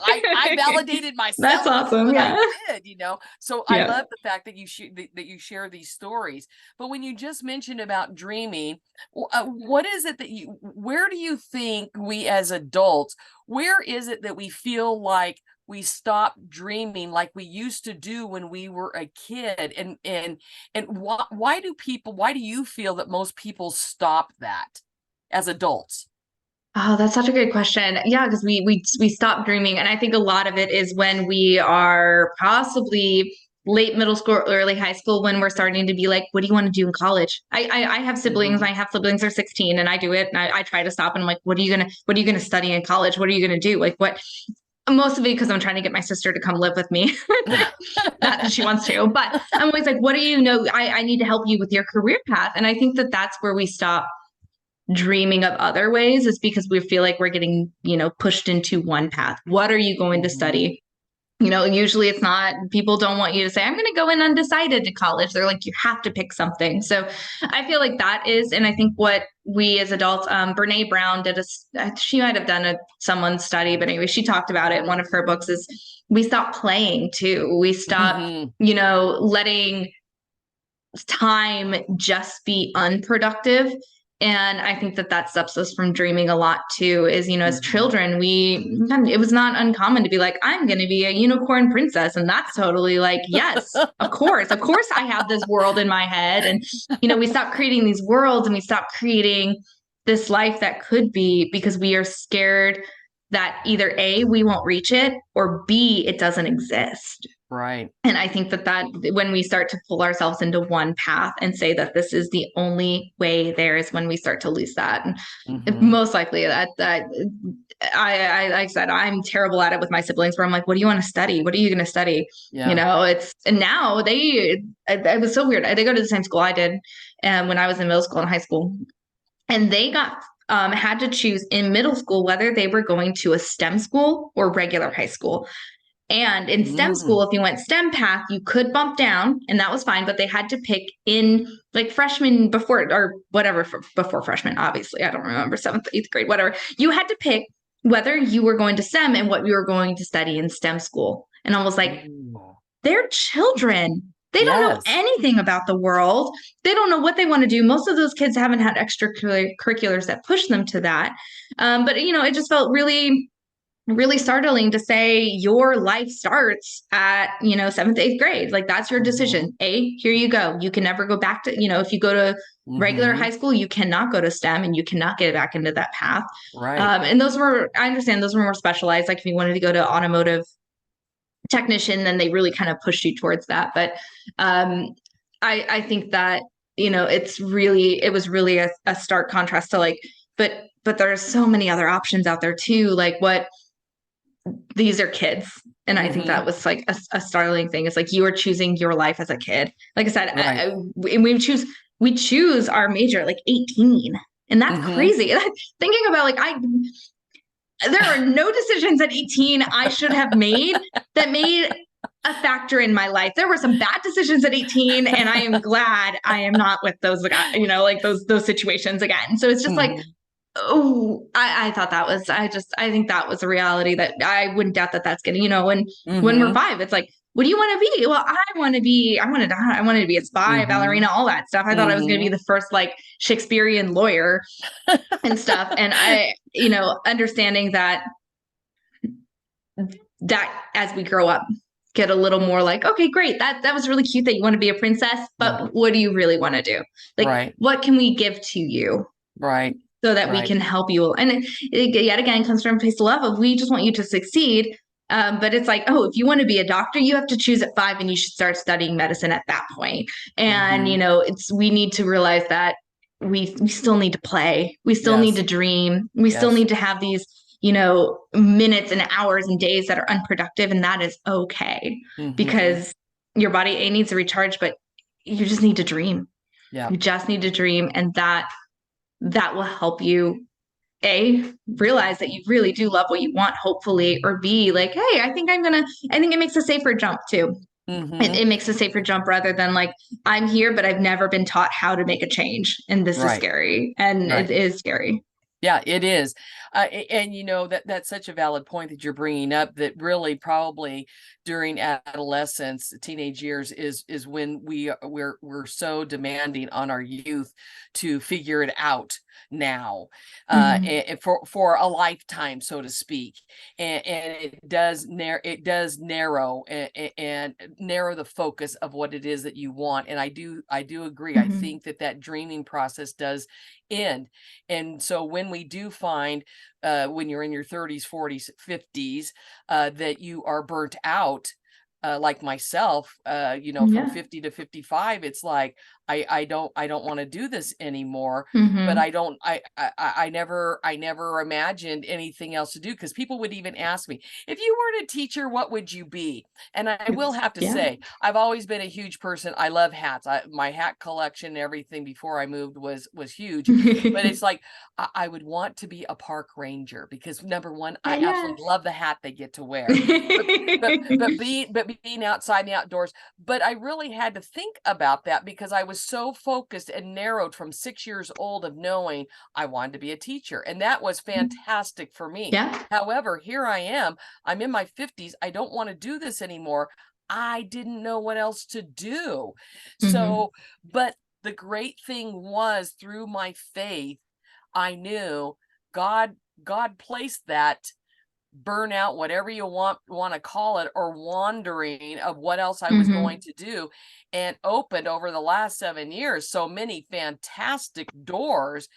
A: I validated
B: That's
A: myself
B: awesome.
A: what I
B: Yeah.
A: did, So I
B: Yeah.
A: love the fact that you share these stories. But when you just mentioned about dreaming, what is it that where do you think we as adults, where is it that we feel like we stop dreaming like we used to do when we were a kid? And why do you feel that most people stop that as adults?
B: Oh, that's such a good question. Yeah, because we stop dreaming, and I think a lot of it is when we are possibly late middle school, early high school, when we're starting to be like, what do you want to do in college? I have siblings.
A: Mhm.
B: I have siblings are 16, and I do it, and I try to stop, and I'm like, what are you gonna study in college? What are you gonna do? Like what? Most of it because I'm trying to get my sister to come live with me. Not that she wants to, but I'm always like, what do you know? I need to help you with your career path, and I think that that's where we stop dreaming of other ways is because we feel like we're getting, pushed into one path. What are you going to
A: Mhm.
B: study? Usually it's not, people don't want you to say, I'm going to go in undecided to college. They're like, you have to pick something. So I feel like that is, and I think what we as adults, Brene Brown she might have done someone's study, but anyway, she talked about it in one of her books is we stop playing too. We stop,
A: Mhm.
B: letting time just be unproductive. And I think that that stops us from dreaming a lot too, is, as
A: Mhm.
B: children, it was not uncommon to be like, I'm going to be a unicorn princess. And that's totally like, yes, of course I have this world in my head. And, we stop creating these worlds and we stop creating this life that could be because we are scared that either A, we won't reach it, or B, it doesn't exist.
A: Right.
B: And I think that when we start to pull ourselves into one path and say that this is the only way there is when we start to lose that. And
A: Mhm.
B: most likely that I like I said, I'm terrible at it with my siblings where I'm like, what do you want to study? What are you going to study?
A: Yeah.
B: And now it was so weird. They go to the same school I did when I was in middle school and high school. And they had to choose in middle school whether they were going to a STEM school or regular high school. And in STEM school,
A: Mm.
B: if you went STEM path, you could bump down, and that was fine. But they had to pick in like freshman before or whatever before freshman. Obviously, I don't remember seventh, eighth grade, whatever. You had to pick whether you were going to STEM and what you were going to study in STEM school. And I was like,
A: Ooh.
B: they're children. They don't know
A: Yes.
B: anything about the world. They don't know what they want to do. Most of those kids haven't had extracurriculars that push them to that. But it just felt really startling to say your life starts at seventh, eighth grade. Like that's your
A: Mhm.
B: decision. Here you go. You can never go back to, if you go to regular high
A: Mhm.
B: school, you cannot go to STEM and you cannot get back into that path.
A: Right.
B: And I understand those were more specialized. Like if you wanted to go to automotive technician, then they really kind of push you towards that. But um, I think that, it was really a stark contrast to like, but there's so many other options out there too. Like these are kids. And I think that
A: Mhm.
B: was like a startling thing. It's like you are choosing your life as a kid. Like I said,
A: Right.
B: we choose our major at like 18. And that's
A: Mhm.
B: crazy. Thinking about like there are no decisions at 18 I should have made that made a factor in my life. There were some bad decisions at 18, and I am glad I am not with those, like those situations again. So it's just like,
A: Mhm.
B: oh, I thought that was, I think that was a reality that I wouldn't doubt that that's gonna, when we're
A: Mhm.
B: 5, it's like, what do you want to be? Well, I wanted to be a spy, ballerina,
A: Mhm.
B: all that stuff. I thought I was going to be
A: Mhm.
B: the first like Shakespearean lawyer and stuff. And understanding that as we grow up, get a little more like, okay, great. That was really cute that you want to be a princess,
A: Yeah.
B: but what do you really want to do? Like,
A: Right.
B: what can we give to you
A: Right.
B: so that we
A: Right.
B: can help you? And yet again, comes from a place of love of we just want you to succeed. But it's like, oh, if you want to be a doctor, you have to choose at 5 and you should start studying medicine at that point. And,
A: Mhm.
B: we need to realize that we still need to play. We still need
A: Yes.
B: to dream. We still
A: Yes.
B: need to have these, minutes and hours and days that are unproductive. And that is okay
A: Mhm.
B: because your body needs to recharge, but you just need to dream.
A: Yeah.
B: You just need to dream. And that will help you A, realize that you really do love what you want, hopefully, or B, like, hey, I think it makes a safer jump too.
A: Mm-hmm.
B: It makes a safer jump rather than like, I'm here, but I've never been taught how to make a change. And this is
A: Right.
B: scary. And it
A: Right.
B: is scary.
A: Yeah, it is. And that's such a valid point that you're bringing up, that really probably during adolescence, teenage years is when we're so demanding on our youth to figure it out now,
B: Hmm.
A: and for a lifetime, so to speak. And it does narrow and narrow the focus of what it is that you want. And I do agree. I
B: Hmm.
A: think that dreaming process does end. And so when we do find, when you're in your 30s, 40s, 50s, that you are burnt out, like myself, from
B: Yeah.
A: 50 to 55, it's like, I don't want to do this anymore. But
B: Hmm.
A: I never imagined anything else to do, because people would even ask me, if you weren't a teacher, what would you be? And I will have to
B: Yeah.
A: say, I've always been a huge person. I love hats. My hat collection and everything before I moved was huge. But it's like, I would want to be a park ranger, because number one, I absolutely
B: Yes.
A: love the hat they get to wear. But being outside in the outdoors. But I really had to think about that, because I was so focused and narrowed from 6 years old of knowing I wanted to be a teacher. And that was fantastic for me.
B: Yeah.
A: However, here I am, I'm in my 50s. I don't want to do this anymore. I didn't know what else to do.
B: Hmm.
A: So, but the great thing was, through my faith, I knew God God placed that burnout, whatever you want to call it, or wandering of what else I was going
B: Hmm.
A: to do, and opened over the last 7 years so many fantastic doors.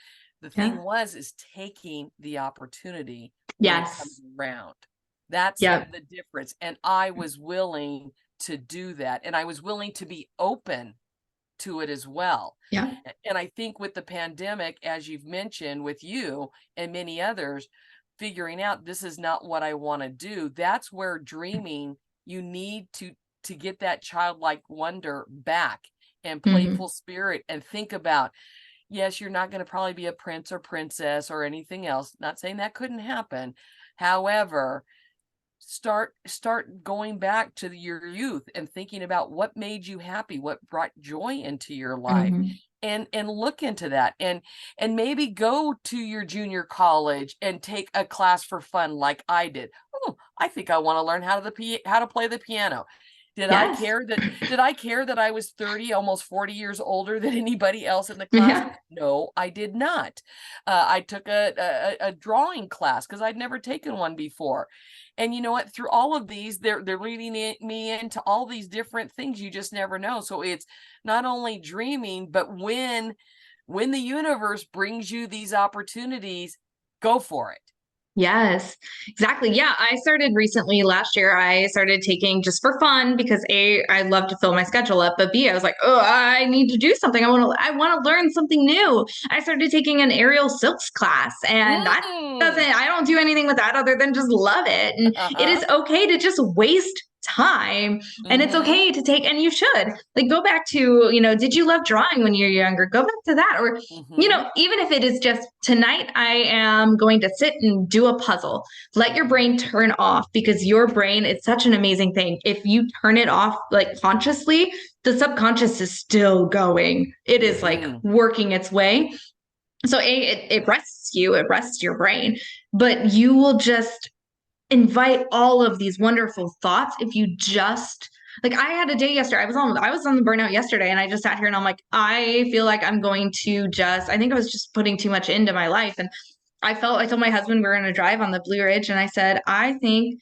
A: The thing
B: Yeah.
A: was, is taking the opportunity when it comes
B: Yes.
A: around. That's
B: Yep.
A: the difference. And I was willing to do that. And I was willing to be open to it as well.
B: Yeah.
A: And I think with the pandemic, as you've mentioned with you and many others, figuring out this is not what I want to do, that's where dreaming, you need to get that childlike wonder back, and
B: Hmm.
A: playful spirit, and think about, yes, you're not going to probably be a prince or princess or anything else. Not saying that couldn't happen. However, start going back to your youth and thinking about what made you happy, what brought joy into your life,
B: Hmm.
A: and look into that, and maybe go to your junior college and take a class for fun like I did. Oh, I think I want to learn how to play the piano.
B: Yes.
A: Did I care that I was 30, almost 40 years older than anybody else in the class?
B: Yeah.
A: No, I did not. I took a drawing class because I'd never taken one before. And you know what? Through all of these, they're leading me into all these different things you just never know. So it's not only dreaming, but when the universe brings you these opportunities, go for it.
B: Yes, exactly. Yeah, I started recently last year. I started taking just for fun because A, I love to fill my schedule up, but B, I was like, oh, I need to do something. I want to learn something new. I started taking an aerial silks class, and that
A: Mm.
B: doesn't I don't do anything with that other than just love it. And it
A: Uh-huh.
B: is okay to just waste time, and it's
A: Mm-hmm.
B: okay to take, and you should like go back to, did you love drawing when you're younger? Go back to that. Or
A: Mm-hmm.
B: even if it is just tonight, I am going to sit and do a puzzle. Let your
A: Mm-hmm.
B: brain turn off, because your brain is such an amazing thing. If you turn it off like consciously, the subconscious is still going. It is like
A: Mm-hmm.
B: working its way. So it rests you, it rests your brain, but you will just invite all of these wonderful thoughts if you just like I had a day yesterday. I was on the burnout yesterday, and I just sat here and I'm like, I feel like I'm going to just I think I was just putting too much into my life. And I told my husband we were gonna drive on the Blue Ridge, and I said, I think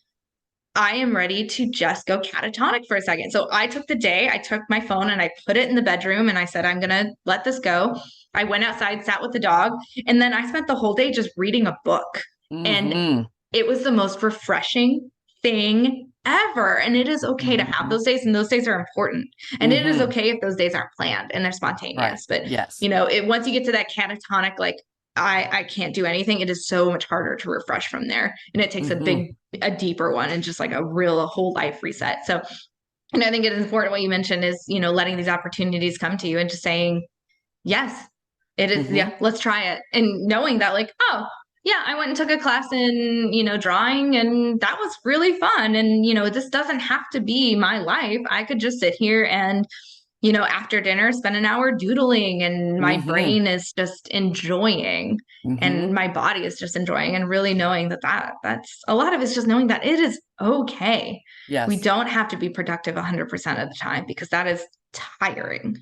B: I am ready to just go catatonic for a second. So I took the day, I took my phone and I put it in the bedroom, and I said, I'm gonna let this go. I went outside, sat with the dog, and then I spent the whole day just reading a book. And
A: Mm-hmm.
B: it was the most refreshing thing ever. And it is okay to have
A: Mm-hmm.
B: those days, and those days are important. And it is
A: Mm-hmm.
B: okay if those days aren't planned and they're
A: Right.
B: spontaneous. But
A: Yes.
B: once you get to that catatonic, like I can't do anything, it is so much harder to refresh from there. And it takes
A: Mm-hmm.
B: a deeper one, and just like a whole life reset. So, and I think it is important what you mentioned is, letting these opportunities come to you and just saying, yes, it is.
A: Mm-hmm.
B: Yeah, let's try it. And knowing that, like, oh, Yeah, I went and took a class in, drawing, and that was really fun. And, this doesn't have to be my life. I could just sit here and, after dinner, spend an hour doodling, and my
A: Mm-hmm.
B: brain is just enjoying,
A: Mm-hmm.
B: and my body is just enjoying, and really knowing that's a lot of it's just knowing that it is okay. We
A: Yes.
B: don't have to be productive 100% of the time, because that is tiring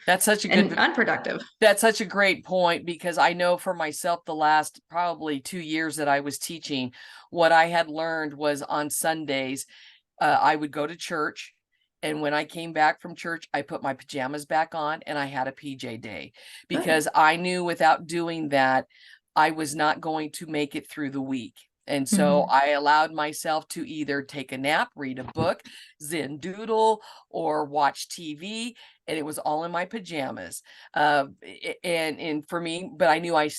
A: That's such a
B: and
A: good
B: unproductive.
A: That's such a great point, because I know for myself the last probably 2 years that I was teaching, what I had learned was on Sundays, I would go to church. And when I came back from church, I put my pajamas back on and I had a PJ day,
B: Good.
A: because I knew without doing that, I was not going to make it through the week. And so
B: Mhm.
A: I allowed myself to either take a nap, read a book, zen doodle, or watch TV. And it was all in my pajamas. And for me, but I knew I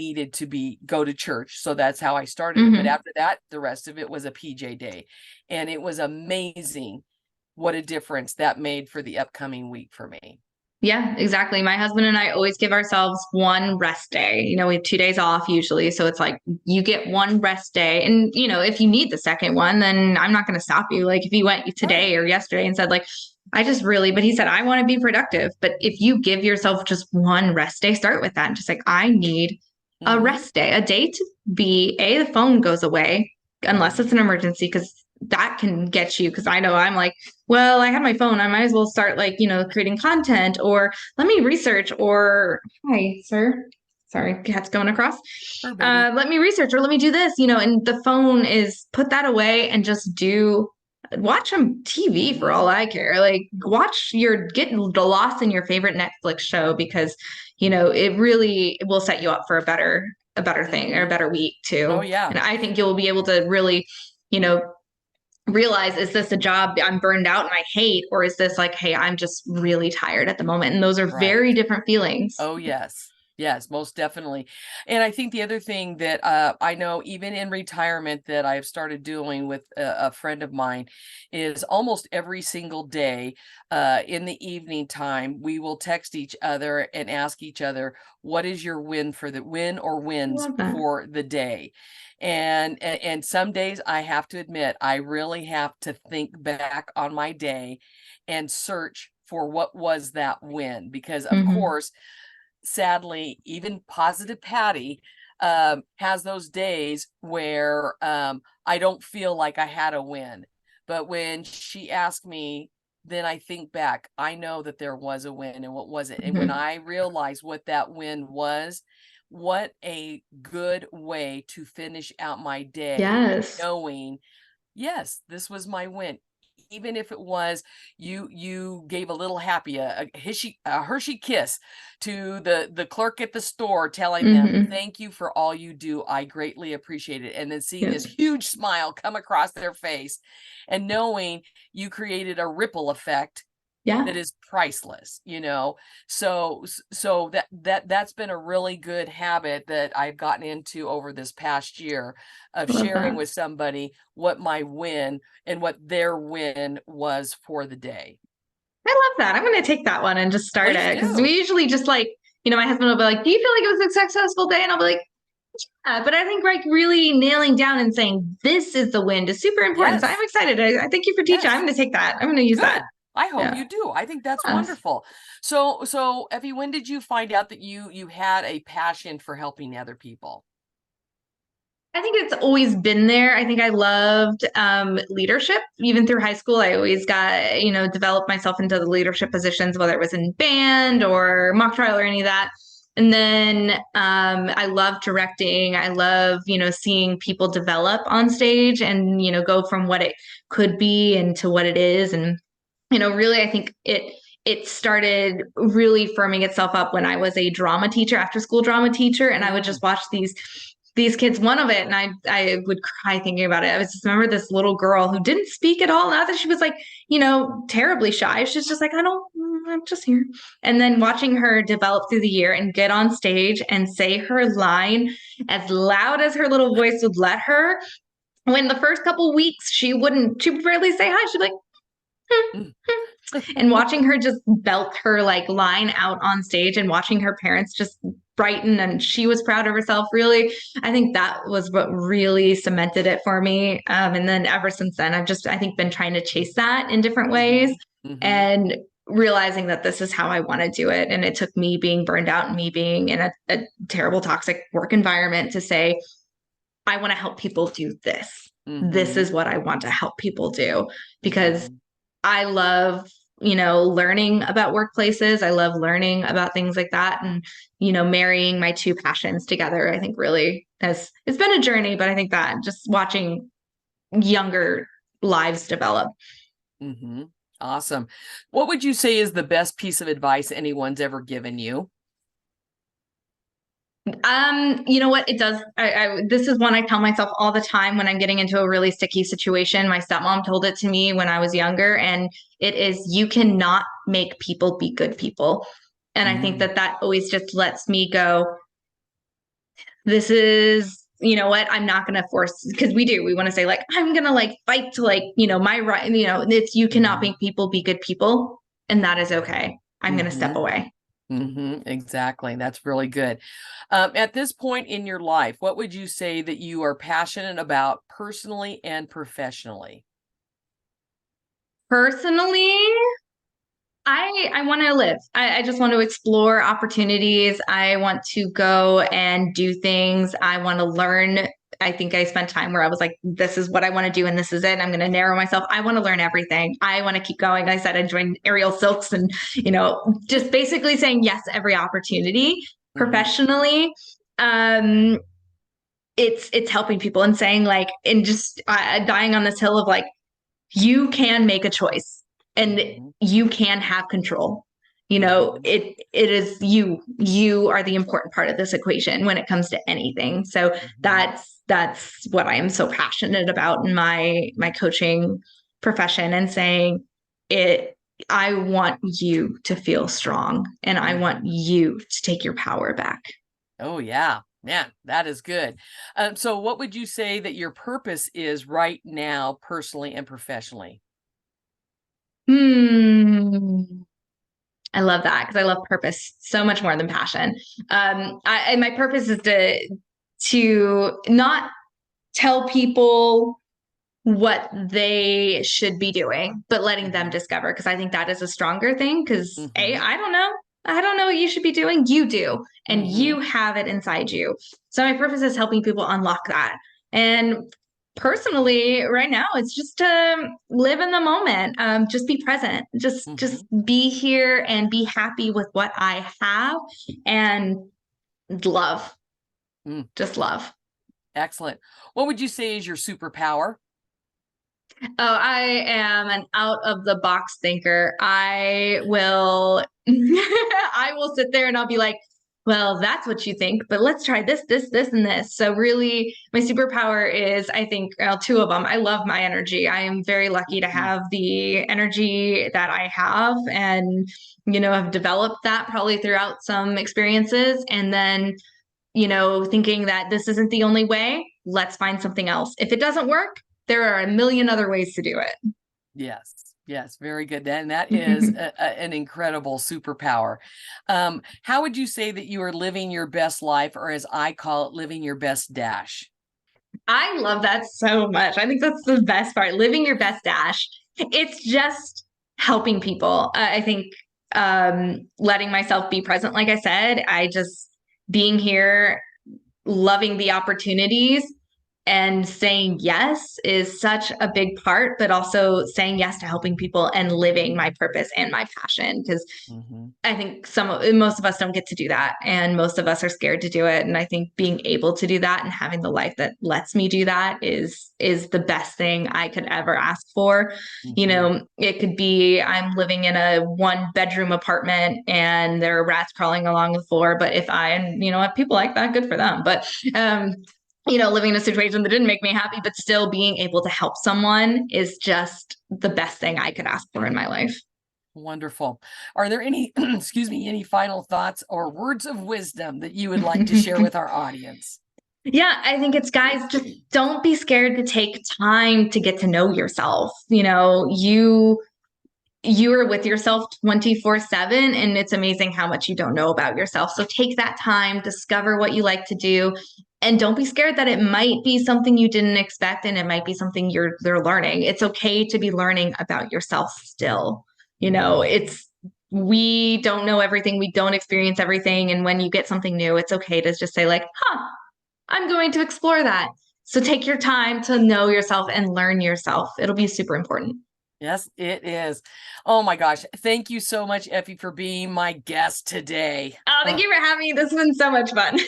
A: needed to go to church. So that's how I started it. But
B: Mhm.
A: after that, the rest of it was a PJ day. And it was amazing what a difference that made for the upcoming week for me.
B: Yeah, exactly. My husband and I always give ourselves one rest day. We have 2 days off usually. So it's like you get one rest day. And, if you need the second one, then I'm not going to stop you. Like if you went
A: Right.
B: today or yesterday and said, like, but he said, I want to be productive. But if you give yourself just one rest day, start with that. And just like, I need a
A: Mm-hmm.
B: rest day, a day to be, the phone goes away unless it's
A: Mm-hmm.
B: an emergency, because that can get you. Because I know I'm like, well, I have my phone. I might as well start, like, creating content, or let me research, or hi, sir. Sorry, cat's going across.
A: Her baby.
B: Let me research, or let me do this, and the phone is put that away and just watch some TV for
A: Mm-hmm.
B: all I care. Like get lost in your favorite Netflix show, because, it really will set you up for a better thing, or a
A: Mm-hmm.
B: better week
A: Oh
B: too.
A: yeah.
B: And I think you'll be able to really, you know, realize, is this a job I'm burned out and I hate, or is this like, hey, I'm just really tired at the moment? And those are
A: Right.
B: very different feelings.
A: Oh, yes. Yes, most definitely. And I think the other thing that I know, even in retirement, that I've started doing with a friend of mine, is almost every single day in the evening time, we will text each other and ask each other, what is your win or
B: I
A: wins
B: love that.
A: for the day? And some days I have to admit, I really have to think back on my day and search for what was that win, because of
B: Hmm.
A: course, sadly, even positive Patty has those days where I don't feel like I had a win. But when she asked me, then I think back, I know that there was a win. And what was it? And when
B: Hmm.
A: I realized what that win was, what a good way to finish out my day,
B: Yes.
A: knowing, yes, this was my win. Even if it was you gave a little happy a Hershey kiss to the clerk at the store, telling them
B: Hmm.
A: thank you for all you do. I greatly appreciate it. And then seeing
B: Yeah.
A: this huge smile come across their face, and knowing you created a ripple effect
B: Yeah.
A: that is priceless. So that's been a really good habit that I've gotten into over this past year, of
B: I love
A: sharing
B: that.
A: with somebody what my win and what their win was for the day.
B: I love that. I'm going to take that one and just start
A: Please
B: it, because we
A: do.
B: usually just like, my husband will be like, do you feel like it was a successful day? And I'll be like, yeah. But I think like really nailing down and saying this is the win is super important. So I'm
A: Yes.
B: excited. I thank you for teaching. I'm
A: Yes.
B: going to take that. I'm going to use that.
A: Good. I hope
B: Yeah.
A: you do. I think that's
B: Yes.
A: wonderful. So Effie, when did you find out that you had a passion for helping other people?
B: I think it's always been there. I think I loved leadership. Even through high school, I always got, developed myself into the leadership positions, whether it was in band or mock trial or any of that. And then I love directing. I love, seeing people develop on stage and, go from what it could be and to what it is. And, really, I think it started really firming itself up when I was a drama teacher, after school drama teacher, and I would just
A: Mm,
B: watch these kids, one of it, and I would cry thinking about it. I was just remember this little girl who didn't speak at all. Not that she was like, terribly shy. She's just like, I'm just here. And then watching her develop through the year and get on stage and say her line as loud as her little voice would let her. When the first couple weeks she would barely say hi. She'd be like,
A: mm.
B: And watching her just belt her like line out on stage and watching her parents just brighten and she was proud of herself, really, I think that was what really cemented it for me. And then ever since then, I've just, I think, been trying to chase that in different ways
A: Mm-hmm.
B: and realizing that this is how I want to do it. And it took me being burned out and me being in a terrible, toxic work environment to say, I want to help people do this. This
A: Mm-hmm.
B: is what I want to help people do because
A: Mm-hmm.
B: I love, learning about workplaces. I love learning about things like that. And, marrying my two passions together, I think really it's been a journey, but I think that just watching younger lives develop.
A: Mm-hmm. Awesome. What would you say is the best piece of advice anyone's ever given you?
B: You know what? It does. This is one I tell myself all the time when I'm getting into a really sticky situation. My stepmom told it to me when I was younger, and it is you cannot make people be good people. And I think
A: Mm-hmm.
B: that always just lets me go, this is, what, I'm not going to force, because we want to say like, I'm going to like fight to like, my right, it's, you cannot
A: Mm-hmm.
B: make people be good people. And that is okay. I'm going to
A: Mm-hmm.
B: step away.
A: Exactly. That's really good. At this point in your life, what would you say that you are passionate about personally and professionally?
B: Personally, I want to live. I just want to explore opportunities. I want to go and do things. I want to learn. I think I spent time where I was like, this is what I want to do and this is it. I'm going to narrow myself. I want to learn everything. I want to keep going. I said I joined aerial silks and, just basically saying yes to every opportunity
A: Mm-hmm.
B: professionally. Um, it's helping people and saying like, and just dying on this hill of like, you can make a choice and
A: Mm-hmm.
B: you can have control.
A: Mm-hmm.
B: It is you are the important part of this equation when it comes to anything. So
A: Mm-hmm.
B: that's what I am so passionate about in my coaching profession, and saying it, I want you to feel strong and I want
A: Mm-hmm.
B: you to take your power back.
A: Oh, yeah. Man, that is good. So what would you say that your purpose is right now, personally and professionally?
B: Hmm. I love that because I love purpose so much more than passion. My purpose is to not tell people what they should be doing, but letting them
A: Mm-hmm.
B: discover. Because I think that is a stronger thing. Because
A: Mm-hmm.
B: I don't know. I don't know what you should be doing. You do, and
A: Mm-hmm.
B: you have it inside you. So my purpose is helping people unlock that. And personally, right now, it's just to live in the moment. Just be present. Just
A: Mm-hmm.
B: be here and be happy with what I have, and love.
A: Mm,
B: Just love.
A: excellent. What would you say is your superpower?
B: Oh, I am an out of the box thinker. I will I will sit there and I'll be like, well, that's what you think, but let's try this, and this. So really, my superpower is, I think, well, two of them. I love my energy. I am very lucky to
A: Mm-hmm.
B: have the energy that I have, and have developed that probably throughout some experiences. And then, thinking that this isn't the only way, let's find something else. If it doesn't work, there are a million other ways to do
A: Yes, yes, very good. And that is
B: it.
A: an incredible superpower. How would you say that you are living your best life, or as I call it, living your best dash?
B: I love that so much. I think that's the best part. Living your best dash. It's just helping people. I think letting myself be present, like I said, I just being here, loving the opportunities, and saying yes is such a big part, but also saying yes to helping people and living my purpose and my passion. Because
A: Mm-hmm.
B: I think most of us don't get to do that, and most of us are scared to do it. And I think being able to do that and having the life that lets me do that is the best thing I could ever ask for.
A: Mm-hmm.
B: It could be I'm living in a one bedroom apartment and there are rats crawling along the floor, but if I, and what, people like that, good for them. But living in a situation that didn't make me happy, but still being able to help someone is just the best thing I could ask for in my life.
A: Wonderful. Are there any, excuse me, any final thoughts or words of wisdom that you would like to share with our audience?
B: Yeah, I think it's, guys, just don't be scared to take time to get to know yourself. You you are with yourself 24/7, and it's amazing how much you don't know about yourself. So take that time, discover what you like to do, and don't be scared that it might be something you didn't expect and it might be something they're learning. It's okay to be learning about yourself still. It's we don't know everything, we don't experience everything, and when you get something new, it's okay to just say like, "Huh, I'm going to explore that." So take your time to know yourself and learn yourself. It'll be super important.
A: Yes, it is. Oh my gosh. Thank you so much, Effie, for being my guest today.
B: Oh, thank you for having me. This has been so much fun.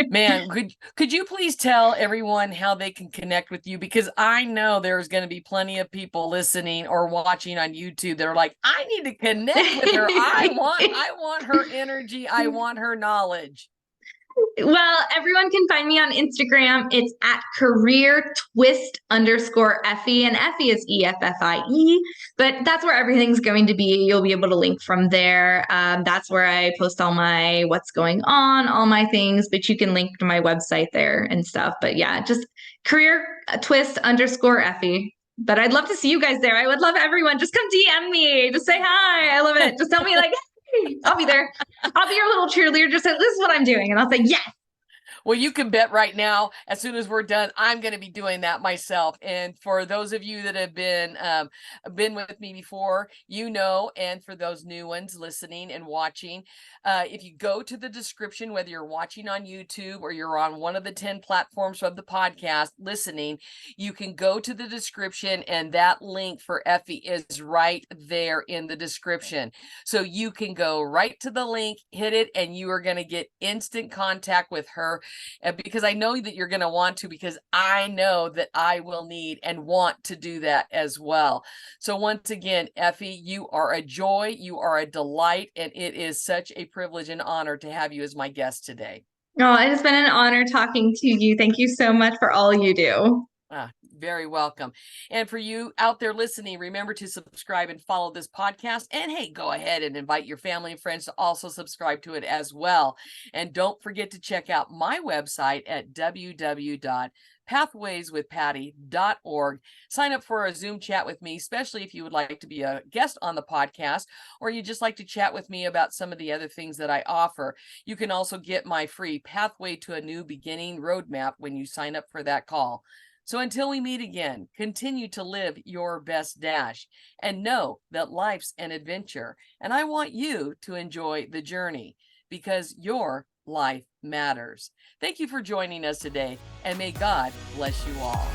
A: Man, could you please tell everyone how they can connect with you? Because I know there's going to be plenty of people listening or watching on YouTube that are like, I need to connect with her. I want her energy. I want her knowledge.
B: Well, everyone can find me on Instagram. It's at career twist_Effie, and Effie is EFFIE, but that's where everything's going to be. You'll be able to link from there. That's where I post all my what's going on, all my things, but you can link to my website there and stuff. But yeah, just career twist_Effie. But I'd love to see you guys there. I would love everyone. Just come DM me. Just say hi. I love it. Just tell me like, I'll be there. I'll be your little cheerleader. Just say, this is what I'm doing. And I'll say, yes.
A: Well, you can bet right now, as soon as we're done, I'm going to be doing that myself. And for those of you that have been with me before, and for those new ones listening and watching, if you go to the description, whether you're watching on YouTube or you're on one of the 10 platforms of the podcast listening, you can go to the description, and that link for Effie is right there in the description. So you can go right to the link, hit it, and you are going to get instant contact with her. Because I know that you're going to want to, because I know that I will need and want to do that as well. So once again, Effie, you are a joy, you are a delight, and it is such a privilege and honor to have you as my guest today.
B: Oh, it has been an honor talking to you. Thank you so much for all you do.
A: Very welcome. And for you out there listening, remember to subscribe and follow this podcast. And hey, go ahead and invite your family and friends to also subscribe to it as well. And don't forget to check out my website at www.pathwayswithpatty.org. Sign up for a Zoom chat with me, especially if you would like to be a guest on the podcast, or you just like to chat with me about some of the other things that I offer. You can also get my free Pathway to a New Beginning roadmap when you sign up for that call. So until we meet again, continue to live your best dash and know that life's an adventure. And I want you to enjoy the journey, because your life matters. Thank you for joining us today, and may God bless you all.